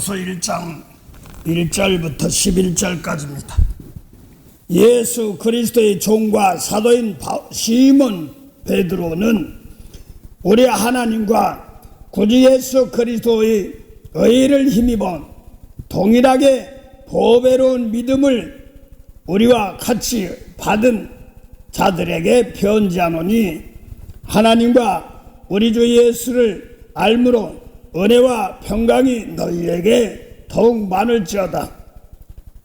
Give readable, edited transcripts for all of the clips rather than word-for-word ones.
베드로서 1장 1절부터 11절까지입니다. 예수 그리스도의 종과 사도인 시몬 베드로는 우리 하나님과 구주 예수 그리스도의 의를 힘입어 동일하게 보배로운 믿음을 우리와 같이 받은 자들에게 편지하노니, 하나님과 우리 주 예수를 알므로 은혜와 평강이 너희에게 더욱 많을지어다.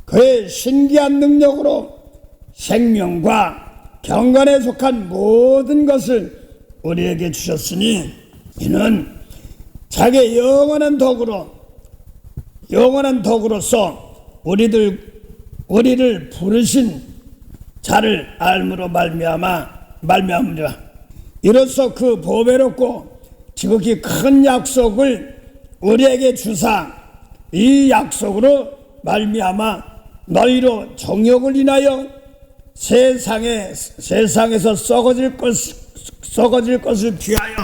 그의 신기한 능력으로 생명과 경건에 속한 모든 것을 우리에게 주셨으니, 이는 자기의 영원한 덕으로서 우리를 부르신 자를 알므로 말미암으리라. 이로써 그 보배롭고 지극히 큰 약속을 우리에게 주사, 이 약속으로 말미암아 너희로 정욕을 인하여 세상에서 썩어질 것을 피하여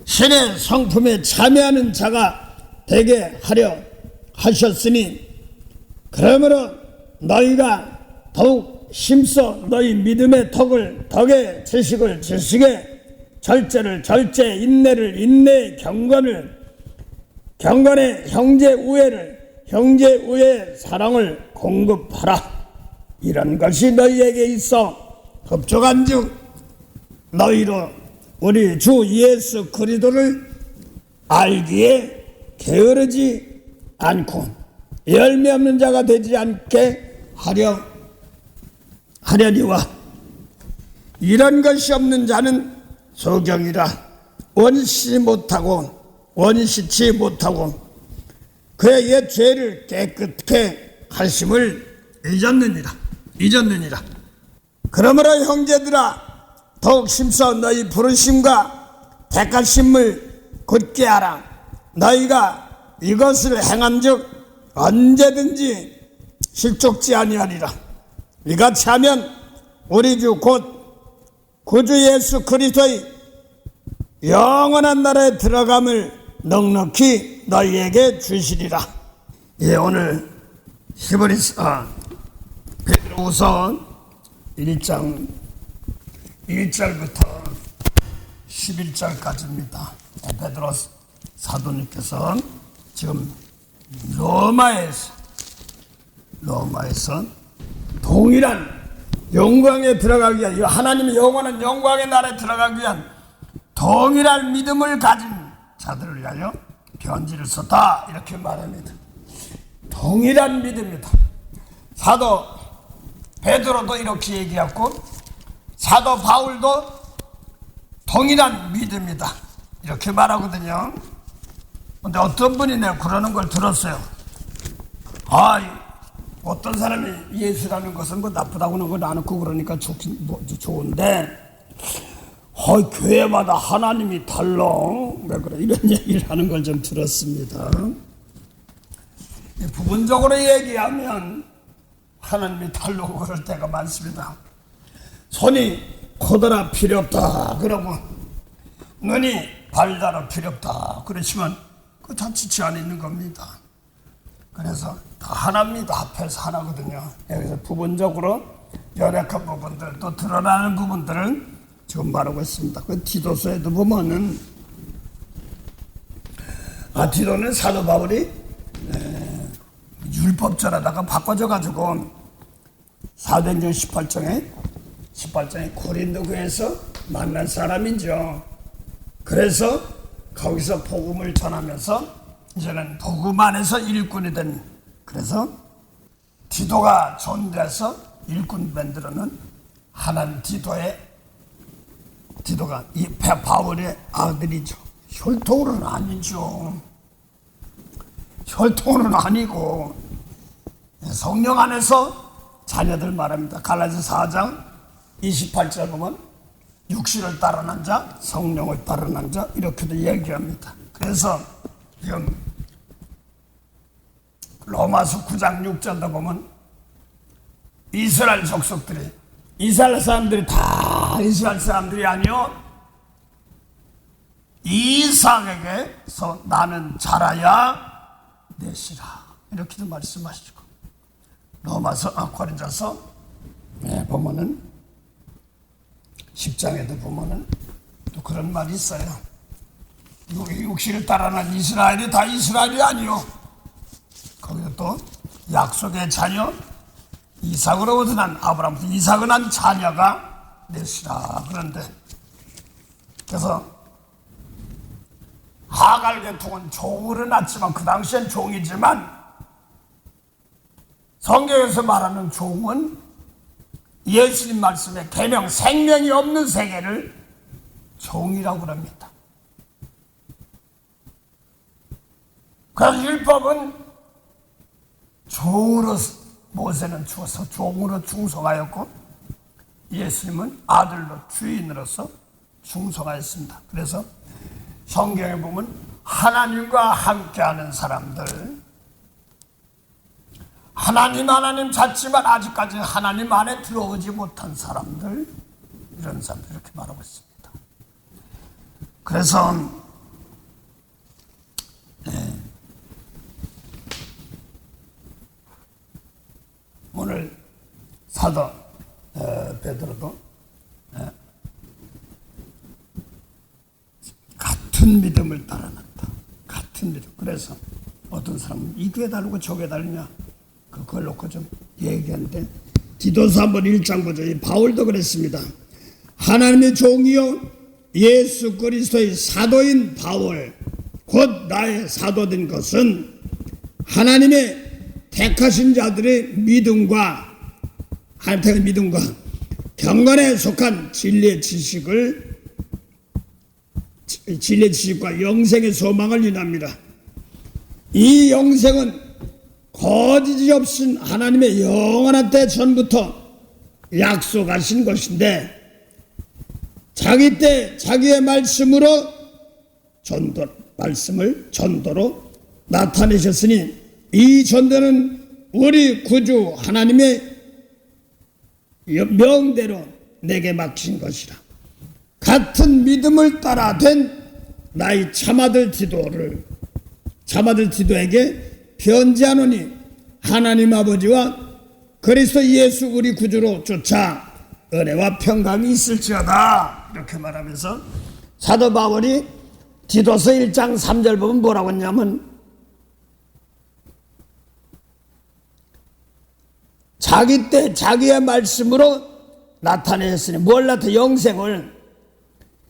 신의 성품에 참여하는 자가 되게 하려 하셨으니, 그러므로 너희가 더욱 힘써 너희 믿음의 덕의 지식에 절제를 절제, 인내를 인내, 경건에 형제우애의 사랑을 공급하라. 이런 것이 너희에게 있어 흡족한즉 너희로 우리 주 예수 그리스도를 알기에 게으르지 않고 열매 없는 자가 되지 않게 하려니와, 이런 것이 없는 자는 소경이라 원시치 못하고 그의 옛 죄를 깨끗게 하심을 잊었느니라. 그러므로 형제들아, 더욱 힘써 너희 부르심과 택하심을 굳게 하라. 너희가 이것을 행한즉 언제든지 실족지 아니하리라. 이같이 하면 우리 주 곧 구주 예수 그리스도의 영원한 나라에 들어감을 넉넉히 너희에게 주시리라. 오늘 베드로후서 1장 1절부터 11절까지입니다. 베드로 사도님께서 지금 로마에서 동일한 영광에 들어가기 위한, 하나님의 영원한 영광의 나라에 들어가기 위한 동일한 믿음을 가진 자들을 위하여 편지를 썼다, 이렇게 말합니다. 동일한 믿음이다. 사도 베드로도 이렇게 얘기했고, 사도 바울도 동일한 믿음이다, 이렇게 말하거든요. 근데 어떤 분이 내가 그러는 걸 들었어요. 어떤 사람이 예수라는 것은 나쁘다고 하는 건 안 않고 그러니까 좋은데, 교회마다 하나님이 달라, 왜 그래, 이런 얘기를 하는 걸 좀 들었습니다. 부분적으로 얘기하면 하나님이 다르고 그럴 때가 많습니다. 손이 코더라 필요 없다 그러고, 눈이 발달아 필요 없다 그러시면 그거 다 지체 안에 있는 겁니다. 그래서 다 하나입니다. 합해서 하나거든요. 여기서 부분적으로 연약한 부분들, 또 드러나는 부분들은 지금 말하고 있습니다. 그 디도서에도 보면은, 디도는 사도 바울이 율법절에다가 바꿔줘가지고 사도행전 18장에 고린도 교회에서 만난 사람이죠. 그래서 거기서 복음을 전하면서 이제는 복음 안에서 일꾼이 된, 그래서 디도가 존재해서 일꾼 만들어는 하나님 디도가 이 바울의 아들이죠. 혈통으로는 아니죠. 혈통은 아니고 성령 안에서 자녀들 말합니다. 갈라디아서 4장 28절 보면 육신을 따르는 자, 성령을 따르는 자, 이렇게도 얘기합니다. 그래서 지금 로마서 9장 6절도 보면 이스라엘 족속들이, 이스라엘 사람들이 다 이스라엘 사람들이 아니요, 이삭에게서 나는 자라야 내시라 이렇게도 말씀하시고, 고린도서 보면은 10장에도 보면은 또 그런 말이 있어요. 육신을 따라는 이스라엘이 다 이스라엘이 아니요, 거기서 또 약속의 자녀 이삭으로부터 난 아브라함부터 이삭을 난 자녀가 내시라. 그런데 그래서 하갈 계통은 종으로 났지만, 그 당시엔 종이지만 성경에서 말하는 종은 예수님 말씀에 계명 생명이 없는 세계를 종이라고 합니다. 그래서 율법은 종으로, 모세는 죽어서 종으로 충성하였고 예수님은 아들로 주인으로서 충성하였습니다. 그래서 성경에 보면 하나님과 함께하는 사람들, 하나님 찾지만 아직까지 하나님 안에 들어오지 못한 사람들, 이런 사람들 이렇게 말하고 있습니다. 그래서 오늘 사도 베드로도 같은 믿음을 따라놨다. 같은 믿음. 그래서 어떤 사람은 이 교회 다르고 저 교회 다르냐, 그걸 놓고 좀 얘기하는데, 디도서 한번 1장 보죠. 바울도 그랬습니다. 하나님의 종이요 예수 그리스도의 사도인 바울, 곧 나의 사도된 것은 하나님의 택하신 자들의 믿음과 경건에 속한 진리의 지식과 영생의 소망을 인합니다. 이 영생은 거짓이 없인 하나님의 영원한 때 전부터 약속하신 것인데, 자기 때 자기의 말씀으로 전도로 나타내셨으니, 이 전도는 우리 구주 하나님의 명대로 내게 맡긴 것이라. 같은 믿음을 따라 된 나의 참아들 디도에게 편지하노니, 하나님 아버지와 그리스도 예수 우리 구주로 쫓아 은혜와 평강이 있을지어다. 이렇게 말하면서 사도 바울이 디도서 1장 3절 보면 뭐라고 했냐면, 자기 때 자기의 말씀으로 나타내셨으니, 뭘 나타내? 영생을.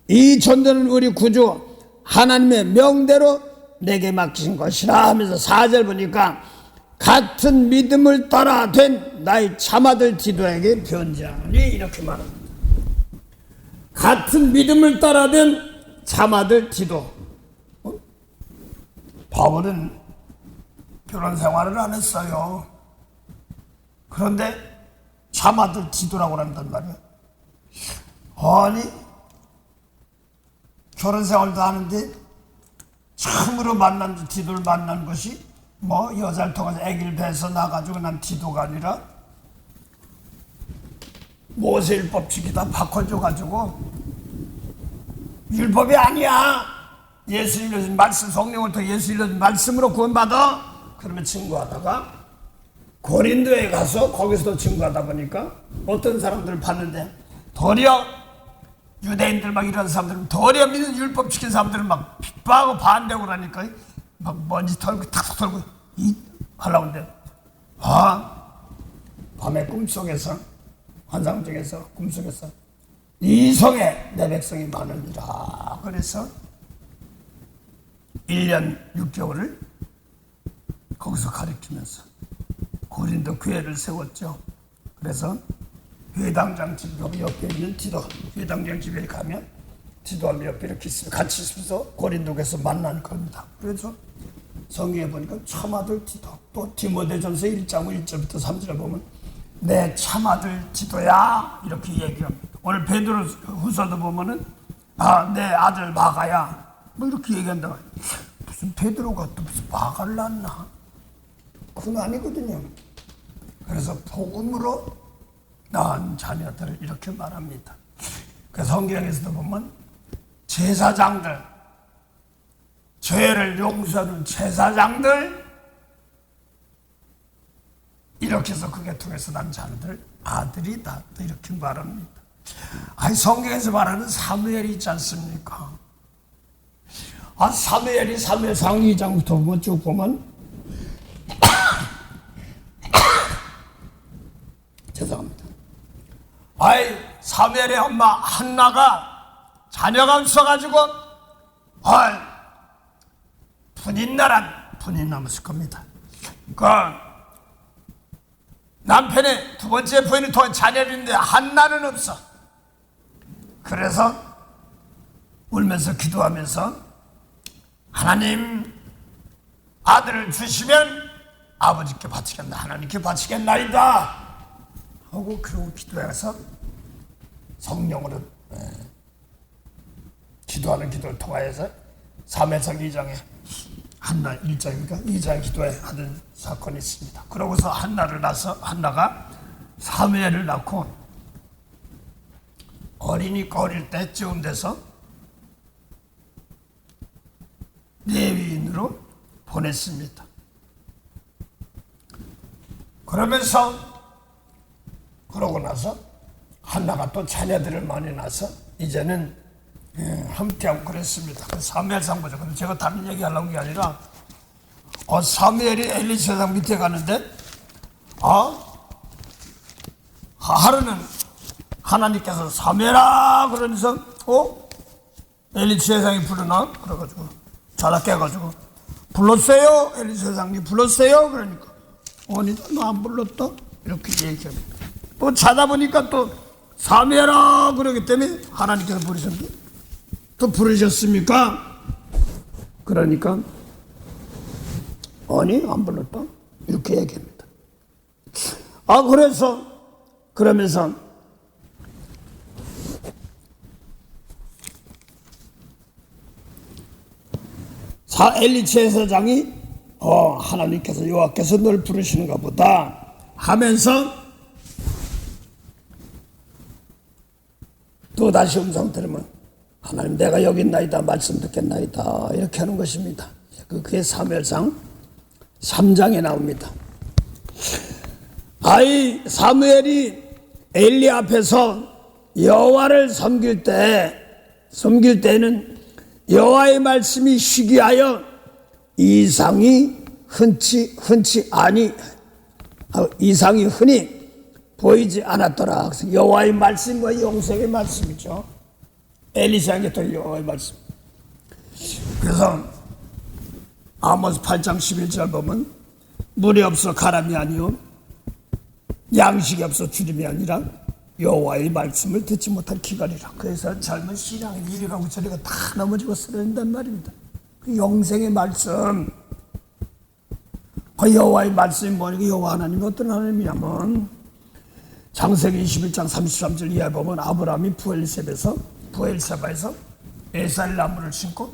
이 전도는 우리 구주 하나님의 명대로 내게 맡기신 것이라 하면서 4절 보니까 같은 믿음을 따라 된 나의 참아들 디도에게 편지하노니, 이렇게 말합니다. 같은 믿음을 따라 된 참아들 디도. 바울은 결혼 생활을 안 했어요. 그런데 참아들 디도라고 한단 말이야. 아니, 결혼 생활도 하는데 처음으로 만난 디도를 만난 것이 뭐 여자를 통해서 아기를 배서 나가지고 난 디도가 아니라 모세율법 지키다 바꿔줘가지고, 율법이 아니야, 예수 일러준 말씀, 성령을 통해 예수 일러준 말씀으로 구원받아. 그러면 증거하다가 고린도에 가서 거기서도 증거하다 보니까 어떤 사람들을 봤는데, 도리어 유대인들 막 이런 사람들은, 도리어 믿는 율법 지킨 사람들은 막 핍박하고 반대하고 그러니까 막 먼지 털고 탁 털고 하려고 하는데, 밤에 꿈속에서, 환상 중에서 꿈속에서 이 성에 내 백성이 많으니라. 그래서 1년 6개월을 거기서 가르치면서 고린도 교회를 세웠죠. 그래서 회당장 집 옆에 있는 디도, 회당장 집에 가면 디도하고 옆에 이렇게 있으면 같이 있으면서 고린도에서 만난 겁니다. 그래서 성경에 보니까 참아들 디도, 또 디모데전서 1장 1절부터 3절에 보면 내 참아들 디도야, 이렇게 얘기합니다. 오늘 베드로 후서도 보면은 내 아들 마가야, 뭐 이렇게 얘기한다. 무슨 베드로가 또 무슨 마가를 낳나? 그건 아니거든요. 그래서 복음으로 낳은 자녀들을 이렇게 말합니다. 그 성경에서도 보면 제사장들, 죄를 용서하는 제사장들, 이렇게 해서 그게 통해서 난 자녀들 아들이다 또 이렇게 말합니다. 아니 성경에서 말하는 사무엘이 있지 않습니까? 사무엘이 사무엘상 2장부터 보면 쭉 보면 죄송합니다. 사무엘의 엄마 한나가 자녀가 없어가지고 분이 남았을 겁니다. 그 남편의 두 번째 부인이 더 자녀인데 한나는 없어. 그래서 울면서 기도하면서 하나님 아들을 주시면 아버지께 바치겠나 하나님께 바치겠나이다 하고 그러고 기도해서 성령으로 기도하는 기도를 통하여서 사무엘상 2장에 한나 1장입니까? 2장 기도에 하는 사건이 있습니다. 그러고서 한나를 낳아서 한나가 사무엘을 낳고 어리니까 어릴 때쯤 돼서 레위인으로 보냈습니다. 그러고 나서 한나가 또 자녀들을 많이 낳아서 이제는 함께하고 그랬습니다. 사무엘상 보죠. 근데 제가 다른 얘기 하려고 게 아니라 사무엘이 엘리 제사장 밑에 가는데 하루는 하나님께서 사무엘아 그러면서 엘리 제사장이 부르나? 그래가지고 자다 깨가지고 불렀어요? 엘리 제사장님 불렀어요? 그러니까 아니 너 안 불렀다? 이렇게 얘기합니다. 또 자다 보니까 또 사무엘아 그러기 때문에 하나님께서 부르셨는데 또 부르셨습니까? 그러니까 아니 안 불렀다 이렇게 얘기합니다. 그러면서 엘리 제사장이 하나님께서 여호와께서 널 부르시는가 보다 하면서 또 다시 음성 들으면 하나님 내가 여기 있나이다 말씀 듣겠나이다 이렇게 하는 것입니다. 그게 사무엘상 3장에 나옵니다. 사무엘이 엘리 앞에서 여호와를 섬길 때는 여호와의 말씀이 희귀하여 이상이 흔히 보이지 않았더라. 그래서 여호와의 말씀과 영생의 말씀이죠. 엘리사에게 또 여호와의 말씀. 그래서 아모스 8장 11절 보면 물이 없어 가람이 아니요 양식이 없어 주림이 아니라 여호와의 말씀을 듣지 못할 기갈이라. 그래서 젊은 신앙이 이리 가고 저리 가고 다 넘어지고 쓰러진단 말입니다. 그 영생의 말씀, 그 여호와의 말씀이 뭐니까 여호와 하나님이 어떤 하나님이냐면 창세기 21장 33절 이하에 보면 아브라함이 부엘세바에서 에살 나무를 심고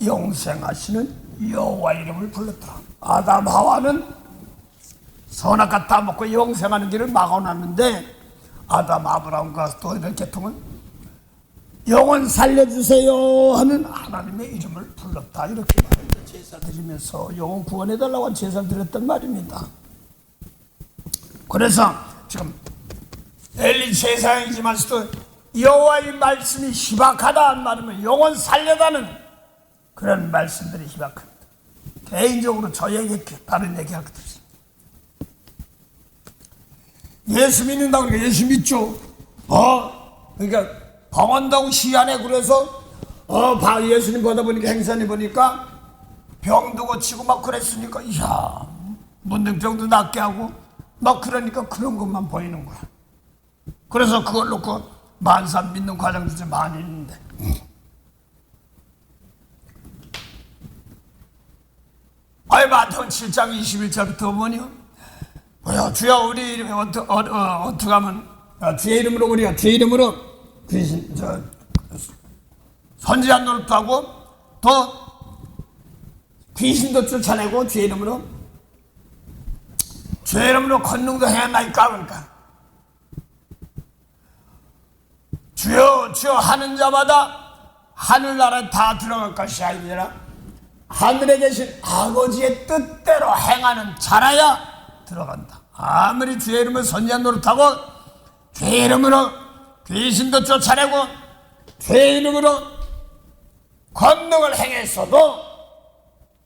영생하시는 여호와 이름을 불렀더라. 아담 하와는 선악과 따먹고 영생하는 길을 막아놨는데 아담 아브라함과 또 이런 계통은 영혼 살려주세요 하는 하나님의 이름을 불렀다 이렇게 말합니다. 제사 드리면서 영혼 구원해달라고 한 제사를 드렸단 말입니다. 그래서 지금 엘리 제사장이지만서도 여호와의 말씀이 희박하다 말하면 영혼 살려다는 그런 말씀들이 희박합니다. 개인적으로 저에게 다른 얘기할 것도 없습니다. 예수 믿는다고 그러니까 예수 믿죠. 그러니까 강원동 시안에 그래서 예수님 보다 보니까 행선이 보니까 병도 고치고 막 그랬으니까 이야 문둥병도 낫게 하고 막 그러니까 그런 것만 보이는 거야. 그래서 그걸 놓고 만삼 믿는 과정들이 많이 있는데 마태복음 7장 21절부터 보면요 주여 우리 이름에 어떻게 하면 주의 이름으로 우리가 주의 이름으로 선지자 노릇도 하고 또 귀신도 쫓아내고 주의 이름으로 권능도 행하나이까 그러니까 주여 주여 하는 자마다 하늘나라에 다 들어갈 것이 아니라 하늘에 계신 아버지의 뜻대로 행하는 자라야 들어간다. 아무리 주의 이름을 선지한 노릇하고 주의 이름으로 귀신도 쫓아내고 주의 이름으로 권능을 행했어도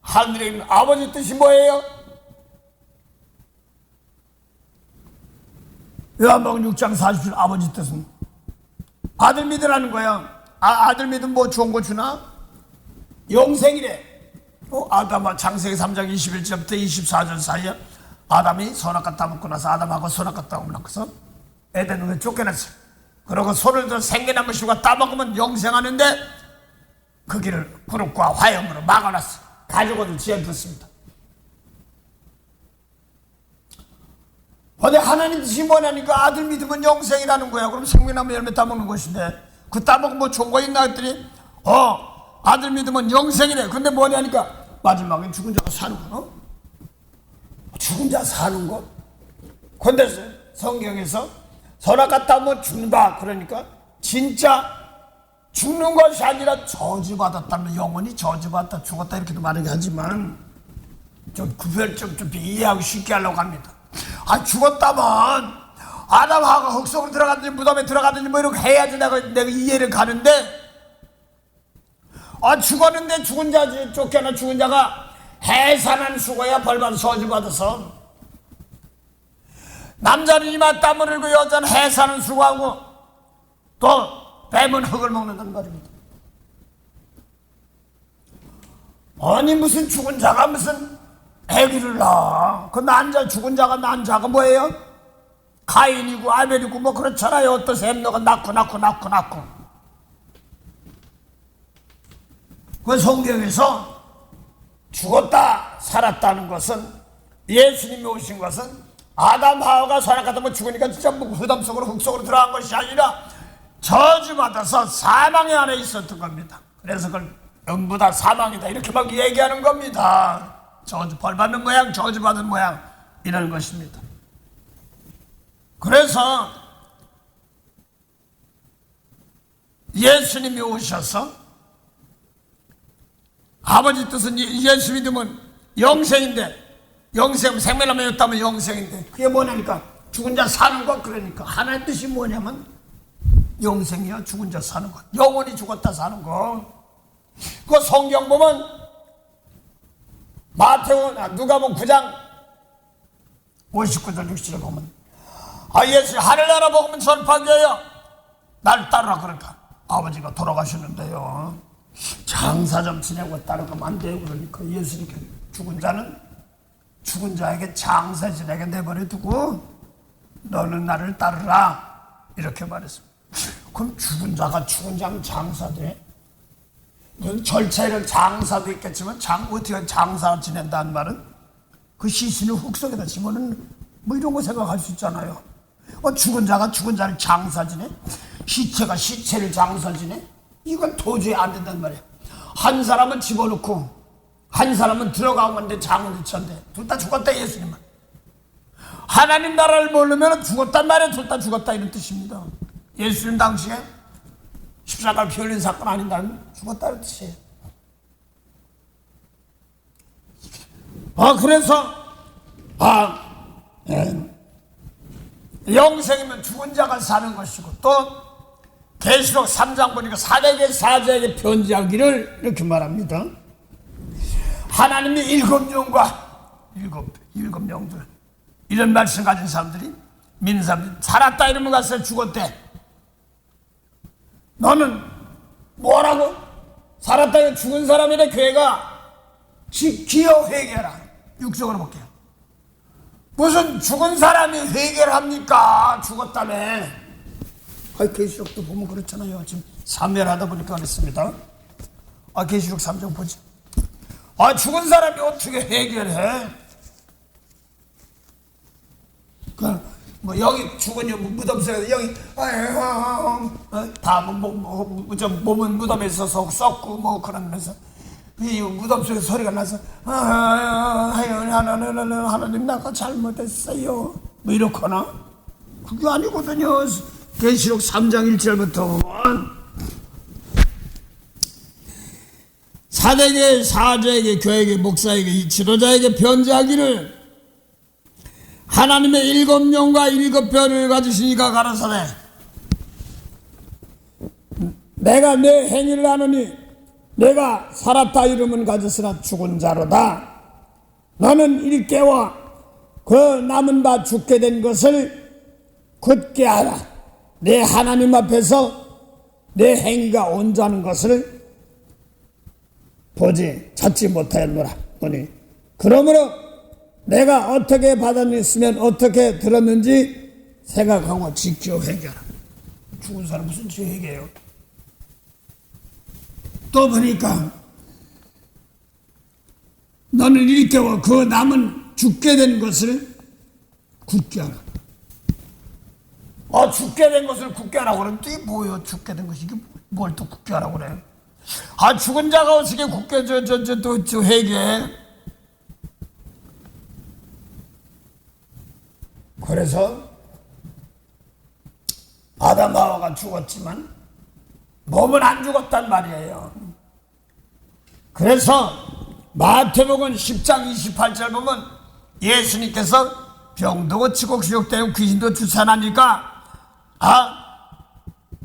하늘에 있는 아버지 뜻이 뭐예요? 요한복음 6장 40절 아버지 뜻은 아들 믿으라는 거야. 아들 믿으면 뭐 좋은 거 주나? 영생이래. 아담아 창세기 3장 21절부터 24절 사이에 아담이 선악과 따먹고 나서 아담하고 선악과 따먹고서 에덴을 쫓겨났어. 그러고 손을 들어 생겨나무 씨가 따먹으면 영생하는데 그 길을 구름과 화염으로 막아놨어. 가지고도 지어줬습니다. 근데 하나님 뜻이 뭐냐니까 아들 믿으면 영생이라는 거야. 그럼 생명나무 열매 따먹는 것인데 그 따먹으면 뭐 좋은 거 있나 했더니 아들 믿으면 영생이래. 근데 뭐냐니까 마지막엔 죽은 자가 사는 거. 죽은 자 사는 거. 근데 성경에서 선악과 따먹으면 죽는다. 그러니까 진짜 죽는 것이 아니라 저주받았다면 영원히 저주받았다 죽었다 이렇게도 말하긴 하지만 좀 구별 좀 이해하고 쉽게 하려고 합니다. 죽었다면 아담하고 흙속으로 들어가든지 무덤에 들어가든지 뭐 이렇게 해야지 내가 이해를 가는데 죽었는데 죽은 자 쫓겨나 죽은 자가 해산한 수고야 벌받아 저주받아서 남자는 이마 땀을 흘고 여자는 해산은 수고하고 또 뱀은 흙을 먹는단 말입니다. 아니 무슨 죽은 자가 무슨 애기를 낳아. 그 난자 죽은 자가 난자가 뭐예요? 가인이고 아벨이고 뭐 그렇잖아요. 어떤 샘너가 낳고 그 성경에서 죽었다 살았다는 것은 예수님이 오신 것은 아담 하와가 선악과 따먹고 죽으니까 전부 무덤 속으로 흙 속으로 들어간 것이 아니라 저주받아서 사망의 안에 있었던 겁니다. 그래서 그걸 전부 다 사망이다 이렇게 막 얘기하는 겁니다. 저주 벌받는 모양 저주받은 모양 이런 것입니다. 그래서 예수님이 오셔서 아버지 뜻은 예수 믿으면 영생인데 영생 생명나무였다면 영생인데 그게 뭐냐니까 죽은 자 사는 것. 그러니까 하나의 뜻이 뭐냐면 영생이야. 죽은 자 사는 것, 영원히 죽었다 사는 것. 그 성경 보면 누가복음 9장 59절 60절 보면 예수 하늘나라 복음은 전파하여 날 따르라. 그러니까 아버지가 돌아가셨는데요 장사 좀 지내고 따르면 안 돼요. 그러니까 예수님께 죽은 자는 죽은 자에게 장사 지내게 내버려 두고 너는 나를 따르라 이렇게 말했습니다. 그럼 죽은 자가 죽은 자는 장사돼? 절차에는 장사도 있겠지만 어떻게 장사 지낸다는 말은 그 시신을 흙 속에다 집어넣는 뭐 이런 거 생각할 수 있잖아요. 죽은 자가 죽은 자를 장사 지내? 시체가 시체를 장사 지내? 이건 도저히 안 된단 말이야. 한 사람은 집어넣고 한 사람은 들어가면 돼. 장을 천대 둘 다 죽었다. 예수님은 하나님 나라를 모르면 죽었단 말이야. 둘 다 죽었다 이런 뜻입니다. 예수님 당시에 십자가를 피 흘린 사건 아닌다면 죽었다는 뜻이에요. 그래서 영생이면 죽은 자가 사는 것이고 또 계시록 3장 보니까 사자에게 편지하기를 이렇게 말합니다. 하나님이 일곱 영들 이런 말씀 가진 사람들이 믿는 사람들이 살았다 이러면 가서 죽었대. 너는 뭐라고? 살았다 이러면 죽은 사람이래. 교회가 기어 회개라. 육적으로 볼게요. 무슨 죽은 사람이 회개를 합니까? 죽었다며. 계시록도 보면 그렇잖아요. 지금 사멸하다 보니까 그랬습니다. 계시록 3장 보지. 죽은 사람이 어떻게 회개를 해? 여기 죽은 무덤 속에서 여기 다 몸은 무덤에 있어서 썩고 뭐 그러면서 이 무덤 속에 소리가 나서 하나님 나가 잘못했어요 뭐 이렇거나 그게 아니거든요. 계시록 3장 1절부터 사대에게 사자에게 교회에게 목사에게 이 지도자에게 편지하기를 하나님의 7영과 7별을 가지시니까 가라사대 내가 내 행위를 하느니 내가 살았다 이름은 가졌으나 죽은 자로다. 너는 일깨워 그 남은 바 죽게 된 것을 굳게 하라. 내 하나님 앞에서 내 행위가 온전한 것을 보지 찾지 못하였노라. 그러므로 내가 어떻게 받아냈으면 어떻게 들었는지 생각하고 지켜 회개하라. 죽은 사람 무슨 죄 회개해요? 또 보니까 너는 일깨워 그 남은 죽게 된 것을 굳게 하라. 죽게 된 것을 굳게 하라고 그러는데 이게 뭐예요? 죽게 된 것이 이게 뭘 또 굳게 하라고 그래? 죽은 자가 어떻게 굳게 또 회개해? 그래서 아담 하와가 죽었지만 몸은 안 죽었단 말이에요. 그래서 마태복음 10장 28절 보면 예수님께서 병도 고치고 기록되고 귀신도 쫓아나니까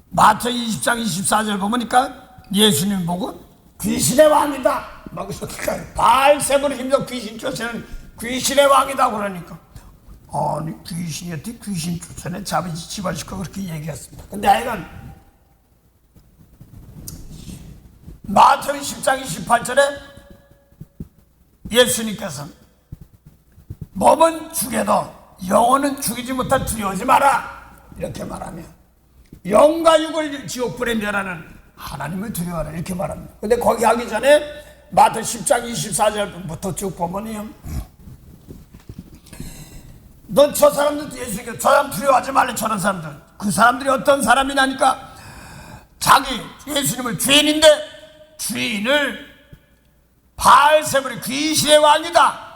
마태 20장 24절 보니까 예수님 보고 귀신의 왕이다 막 이렇게 바알세불을 힘써 귀신 쫓아내는 귀신의 왕이다 그러니까 아니 귀신이 어떻게 귀신 쫓아내 집어짓고 그렇게 얘기했습니다. 근데 하여간 마태복음 10장 28절에 예수님께서 몸은 죽여도 영혼은 죽이지 못할 두려워하지 마라 이렇게 말하며 영과 육을 지옥불에 멸하는 하나님을 두려워하라 이렇게 말합니다. 근데 거기 하기 전에 마태 10장 24절부터 쭉 보면요, 너 저 사람들 예수님께서 저 사람 두려워하지 말래. 저런 사람들 그 사람들이 어떤 사람이냐니까 자기 예수님을 주인인데 주인을 바알세불이 귀신의 왕이다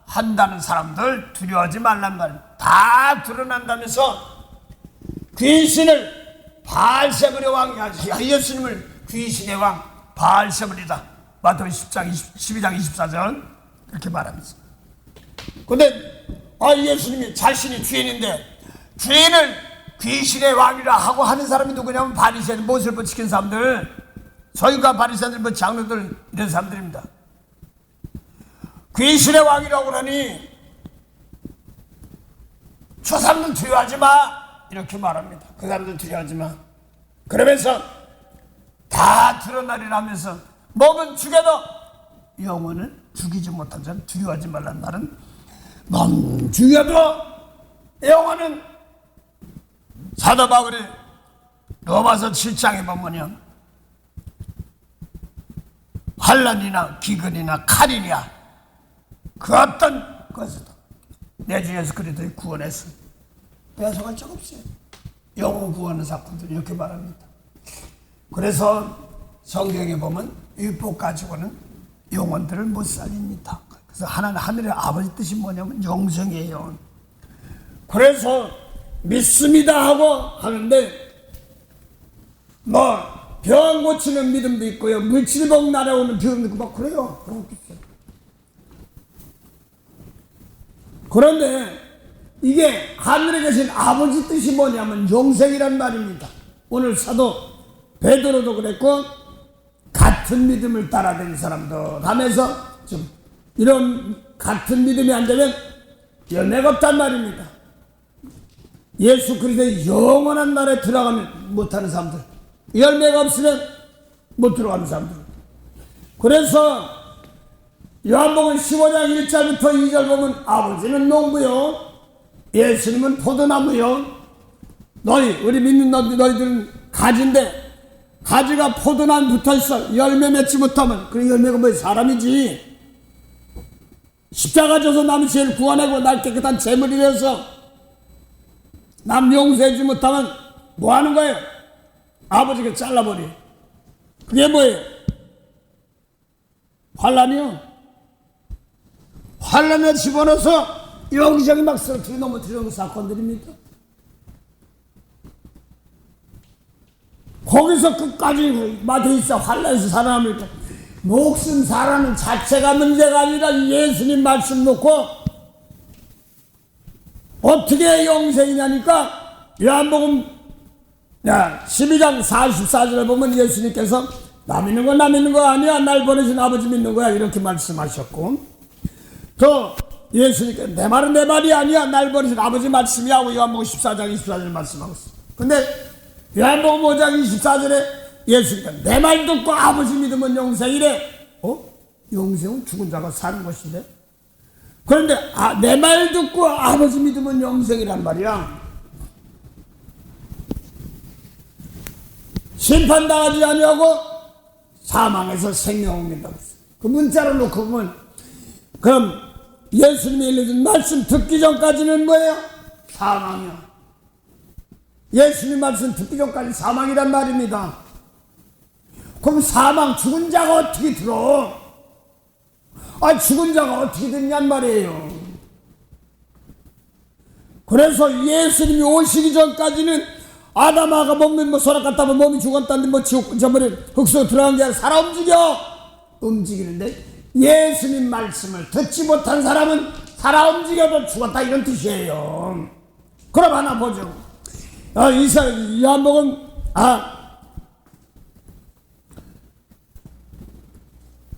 한다는 사람들 두려워하지 말란 말입니다. 다 드러난다면서 귀신을 바알세불의 왕이 예수님을 귀신의 왕 바알세불이다 마태복음 12장 24절 그렇게 말합니다. 근데 예수님이 자신이 주인인데 주인을 귀신의 왕이라 하고 하는 사람이 누구냐면 바리새인들 모세를 지킨 사람들 서기관 바리새인들 장로들 이런 사람들입니다. 귀신의 왕이라고 그러니 저 사람들 두려워하지 마 이렇게 말합니다. 그 사람들 두려워하지 마 그러면서 다 드러나리라면서 몸은 죽여도 영혼은 죽이지 못한 자는 두려워하지 말란 말은 몸 죽여도 영혼은 사도 바울이 로마서 7장에 보면요 환난이나 기근이나 칼이냐 그 어떤 것이다 내 주 예수 그리스도의 구원에서 뺏어갈 적 없어요. 영혼 구하는 사건들 이렇게 말합니다. 그래서 성경에 보면 율법 가지고는 영혼들을 못 살립니다. 그래서 하늘의 아버지 뜻이 뭐냐면 영생이에요. 그래서 믿습니다 하고 하는데 병 고치는 믿음도 있고요 물질복 날아오는 병도 있고 막 그래요. 그런 것도 있어요. 그런데 이게 하늘에 계신 아버지 뜻이 뭐냐면 영생이란 말입니다. 오늘 사도 베드로도 그랬고 같은 믿음을 따라다니는 사람들 하면서 좀 이런 같은 믿음이 안 되면 열매가 없단 말입니다. 예수 그리스도의 영원한 나라에 들어가면 못하는 사람들 열매가 없으면 못 들어가는 사람들. 그래서 요한복음 15장 1절부터 2절 보면 아버지는 농부요 예수님은 포도나무요 우리 믿는 너희들은 가지인데 가지가 포도나무 붙어있어 열매 맺지 못하면 그 열매가 뭐야 사람이지. 십자가 져서 남의 죄를 구원하고 날 깨끗한 제물이 되어서 남 용서해주지 못하면 뭐 하는 거예요? 아버지가 잘라버려. 그게 뭐예요? 환란이요. 환란에 집어넣어서 여기저기 막 쓰러뜨려 넘어뜨리는 사건들입니다. 거기서 끝까지 마태이사 환란에서 살아남을까? 목숨 살아는 자체가 문제가 아니라 예수님 말씀 놓고 어떻게 영생이냐니까 요한복음 12장 44절에 보면 예수님께서 나 믿는 거 아니야, 날 보내신 아버지 믿는 거야, 이렇게 말씀하셨고, 또 예수님께서 내 말은 내 말이 아니야, 날 보내신 아버지 말씀이야 하고 요한복음 14장 24절 말씀하고 있어. 근데 요한복음 5장 24절에 예수님께서 내 말 듣고 아버지 믿으면 영생이래. 영생은 죽은 자가 사는 것인데, 그런데 내 말 듣고 아버지 믿으면 영생이란 말이야. 심판당하지 아니하고 사망에서 생명을 얻는다고 했어요. 그 문자로 놓고 보면, 그럼 예수님이 알려준 말씀 듣기 전까지는 뭐예요? 사망이야. 예수님 말씀 듣기 전까지 사망이란 말입니다. 그럼 사망, 죽은 자가 어떻게 들어? 죽은 자가 어떻게 듣냔 말이에요. 그래서 예수님이 오시기 전까지는 아담아가 몸이 소락 갔다 보면 몸이 죽었다는데 지옥 저번에 흙속에 들어간 게 아니라 살아 움직이는데, 예수님 말씀을 듣지 못한 사람은 살아 움직여도 죽었다, 이런 뜻이에요. 그럼 하나 보죠. 요한복음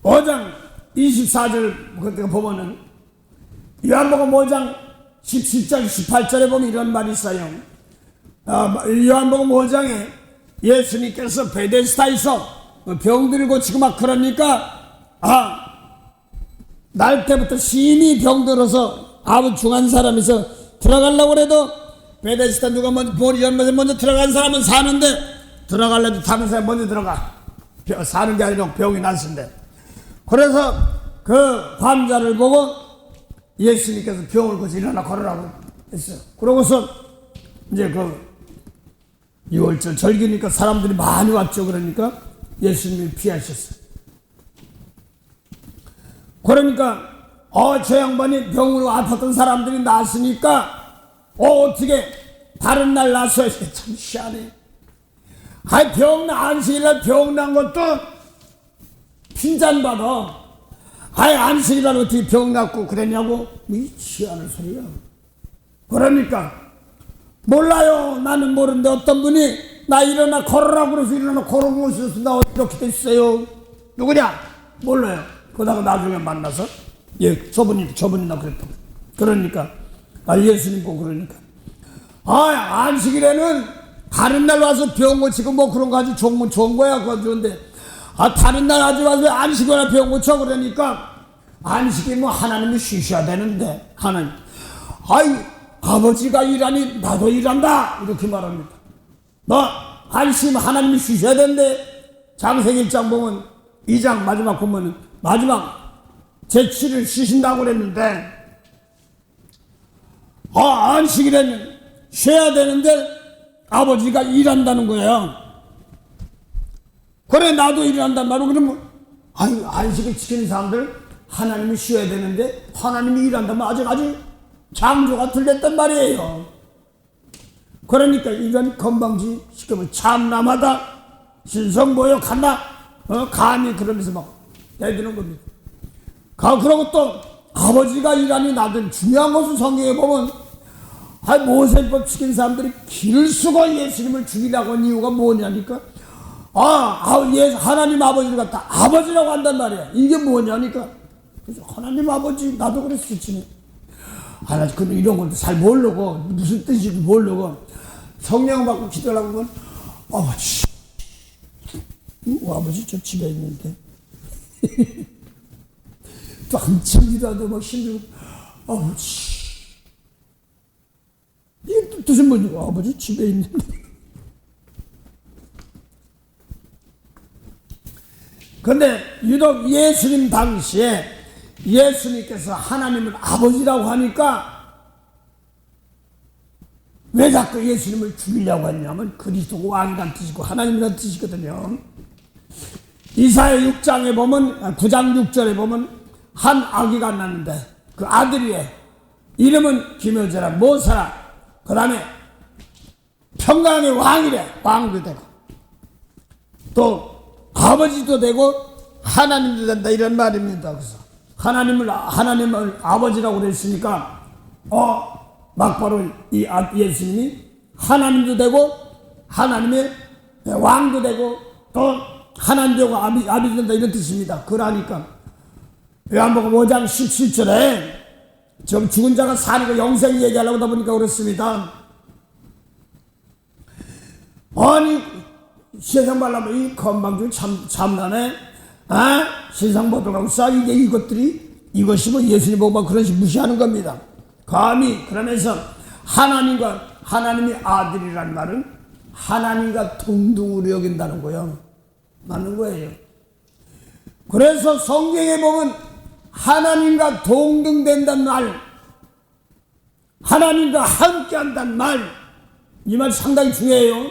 5장 24절 그때 보면은, 요한복음 5장 17절 18절에 보면 이런 말이 있어요. 요한복음 5장에 예수님께서 베데스다에서 병들을 고치고 막 그러니까, 날 때부터 심히 병들어서 아무 중한 사람에서 들어가려고 해도 베데스다 누가 먼저 들어간 사람은 사는데, 들어가려도 다른 사람 먼저 들어가. 사는 게 아니라 병이 났는데. 그래서 그 환자를 보고 예수님께서 병을 고쳐 일어나 걸으라고 했어요. 그러고서 이제 그 6월절 절기니까 사람들이 많이 왔죠. 그러니까 예수님이 피하셨어요. 그러니까 저 양반이 병으로 아팠던 사람들이 나았으니까 어떻게 다른 날 나서야 참 희한해. 안식일날 병 난 것도 핀잔받아. 안식일날 어떻게 병 났고 그랬냐고. 이 희한한 소리야. 그러니까 몰라요. 나는 모르는데 어떤 분이 나 일어나 걸으라고 그래서 일어나 걸어보고 있어서 나 이렇게 됐어요. 누구냐? 몰라요. 그러다가 나중에 만나서 저분이나 그랬다고. 그러니까 예수님 보고 그러니까 안식일에는 다른 날 와서 병 고치고 뭐 그런 거 아주 좋은 거야. 그거 좋은데 다른 날 아주 와서 안식일에 병 고쳐. 그러니까 안식이 뭐 하나님이 쉬셔야 되는데, 하나님 아버지가 일하니 나도 일한다, 이렇게 말합니다. 안심 하나님이 쉬셔야 되는데, 장세기 1장 보면 2장 마지막 보면은 마지막 제7일 쉬신다고 그랬는데, 안식일에는 쉬어야 되는데 아버지가 일한다는 거예요. 그래 나도 일한단 말이고, 그러면 안식을 지키는 사람들 하나님이 쉬어야 되는데 하나님이 일한다면 아직 창조가 틀렸단 말이에요. 그러니까 이건 건방지 시키면 참남하다, 신성모욕한다, 감히 그러면서 막 내드는 겁니다. 그러고 또 아버지가 일하니 나도 중요한 것은 성경에 보면 모세법 지킨 사람들이 길을 쓰고 예수님을 죽이려고 한 이유가 뭐냐니까, 하나님 아버지를 갖다 아버지라고 한단 말이야. 이게 뭐냐니까. 그래서 하나님 아버지, 나도 그랬었지. 근데 이런 것도 잘 모르고, 무슨 뜻인지도 모르고, 성령 받고 기도하려고 하면, 아버지 저 집에 있는데. 또 한참 기도하다 막 힘들고, 아버지. 이게 뜻은 뭐지? 아버지 집에 있는데. 근데 유독 예수님 당시에 예수님께서 하나님을 아버지라고 하니까 왜 자꾸 예수님을 죽이려고 했냐면 그리스도가 왕이란 뜻이고 하나님이란 뜻이거든요. 이사야 6장에 보면 9장 6절에 보면 한 아기가 났는데 그 아들이에요. 이름은 기묘제라 모사라. 그 다음에 평강의 왕이래. 왕도 되고 또 아버지도 되고 하나님도 된다, 이런 말입니다. 그래서 하나님을 아버지라고 그랬으니까 막바로 이 예수님이 하나님도 되고 하나님의 왕도 되고 또 하나님 되고 아비 된다 이런 뜻입니다. 그러니까 요한복음 5장 17절에 좀 죽은 자가 살고 영생 얘기하려고 하다 보니까 그렇습니다. 아니 세상 말라면 이 건방진 참나네. 세상 보도록 싸 이것이 뭐 예수님 보고 그런 식으로 무시하는 겁니다. 감히 그러면서 하나님의 아들이란 말은 하나님과 동등으로 여긴다는 거예요. 맞는 거예요. 그래서 성경에 보면 하나님과 동등된다는 말, 하나님과 함께한다는 말, 이 말 상당히 중요해요.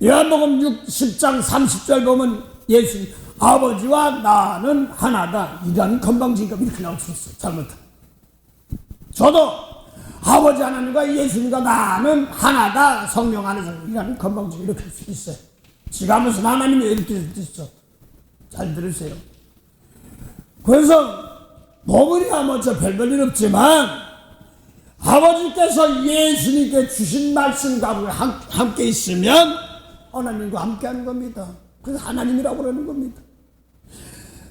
요한복음 10장 30절 보면 예수님 아버지와 나는 하나다 이라는 건방진가 이렇게 나올 수 있어요. 잘못하면 저도 아버지 하나님과 예수님과 나는 하나다 성령 안에서 이라는 건방진 이렇게 할 수 있어요. 지가 무슨 하나님이 이렇게 뜻이죠. 잘 들으세요. 그래서 몸이야 뭐 저 별볼일 없지만 아버지께서 예수님께 주신 말씀과 함께 있으면 하나님과 함께 하는 겁니다. 그래서 하나님이라고 그러는 겁니다.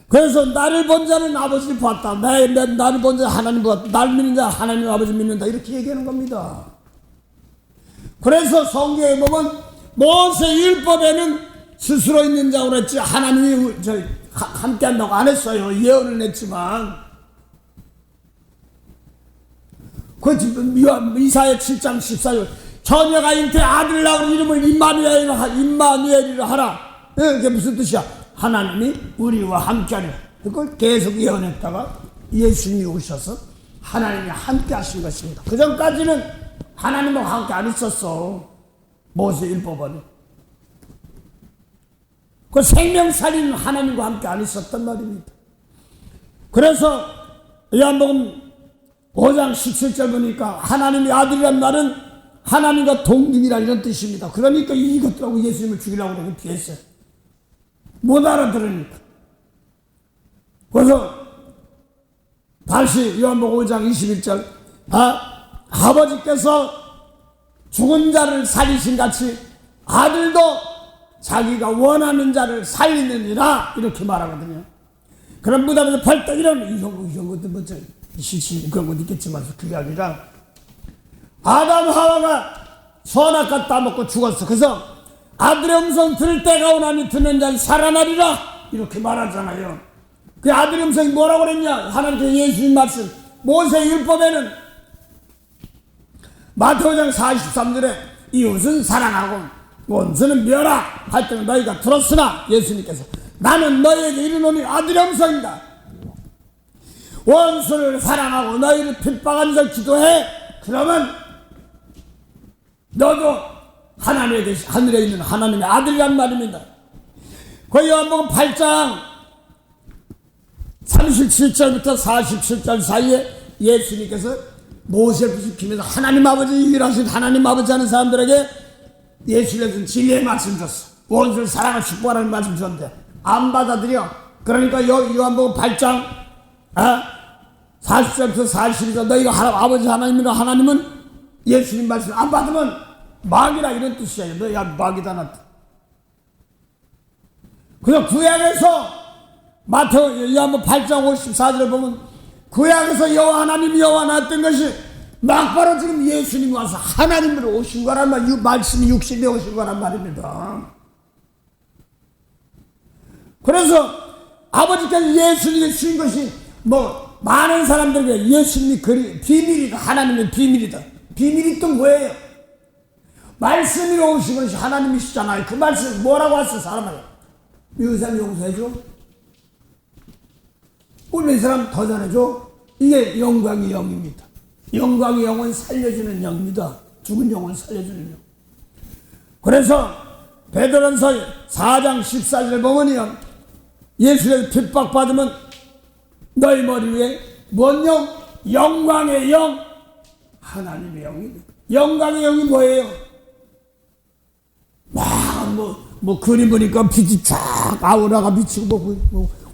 그래서 나를 본 자는 아버지를 봤다. 나를 본 자는 하나님 봤다. 나를 믿는 자 하나님 아버지 믿는다. 이렇게 얘기하는 겁니다. 그래서 성경에 보면 모세 율법에는 스스로 있는 자고 그랬지 하나님이 함께 한다고 안 했어요. 예언을 했지만 그 이사야 7장 14절 처녀가 잉태 아들 낳은 이름을 임마누엘이라 하라. 그게 무슨 뜻이야? 하나님이 우리와 함께하리라. 그걸 계속 예언했다가 예수님이 오셔서 하나님이 함께 하신 것입니다. 그 전까지는 하나님과 함께 안 있었어. 모세 율법은 그 생명 살리는 하나님과 함께 안 있었단 말입니다. 그래서 요한복음 5장 17절 보니까 하나님의 아들이란 말은 하나님과 동등이라 이런 뜻입니다. 그러니까 이것들하고 예수님을 죽이려고 그러고 피했어요. 못 알아들으니까. 그래서 다시 요한복음 5장 21절 아버지께서 죽은 자를 살리신 같이 아들도 자기가 원하는 자를 살리느니라 이렇게 말하거든요. 그런 무덤에서 벌떡 이런 것도 뭐 실시 그런 것도 있겠지만 그게 아니라 아담 하와가 선악과 따먹고 죽었어. 그래서 아들의 음성 들을 때가 오나니 듣는 자는 살아나리라 이렇게 말하잖아요. 그 아들의 음성이 뭐라고 그랬냐? 하나님께서 예수님 말씀 모세 율법에는 마태오장 43절에 이웃은 사랑하고 원수는 멸하 할 때는 너희가 들었으나 예수님께서 나는 너희에게 이르노니 아들의 음성이다. 원수를 사랑하고 너희를 핍박한 자 기도해. 그러면 너도 하늘에 있는 하나님의 아들이란 말입니다. 그 요한복음 8장 37절부터 47절 사이에 예수님께서 모세를 부시키면서 하나님 아버지 유일하신 하나님 아버지 하는 사람들에게 예수님께서 진리의 말씀 줬어. 원수를 사랑하고 축복하라는 말씀 줬는데 안 받아들여. 그러니까 요한복음 8장 40절부터 42절 너희가 아버지 하나님이라 하나님은 예수님 말씀 안 받으면 마귀라 이런 뜻이에요. 너희가 마귀다 나타. 그래서 구약에서 요한복음 8장 54절을 보면 구약에서 여호와 하나님이 여호와 나왔던 것이 막바로 지금 예수님이 와서 하나님으로 오신 거란 말, 말씀이 육신에 오신 거란 말입니다. 그래서 아버지께서 예수님이 주신 것이 뭐 많은 사람들에게 예수님이 비밀이다. 하나님의 비밀이다. 비밀이 또 뭐예요? 말씀이 오신 것이 하나님이시잖아요. 그 말씀 뭐라고 하셨어 사람을? 미운 용서해줘? 꼴린 사람 더 잘해줘? 이게 영광의 영입니다. 영광의 영은 살려주는 영입니다. 죽은 영을 살려주는 영. 그래서 베드로전서 4장 14절 보면요 예수를 핍박받으면 너희 머리 위에 뭔 영? 영광의 영, 하나님의 영입니다. 영광의 영이 뭐예요? 뭐 그림 보니까 빛이 쫙 아우라가 비치고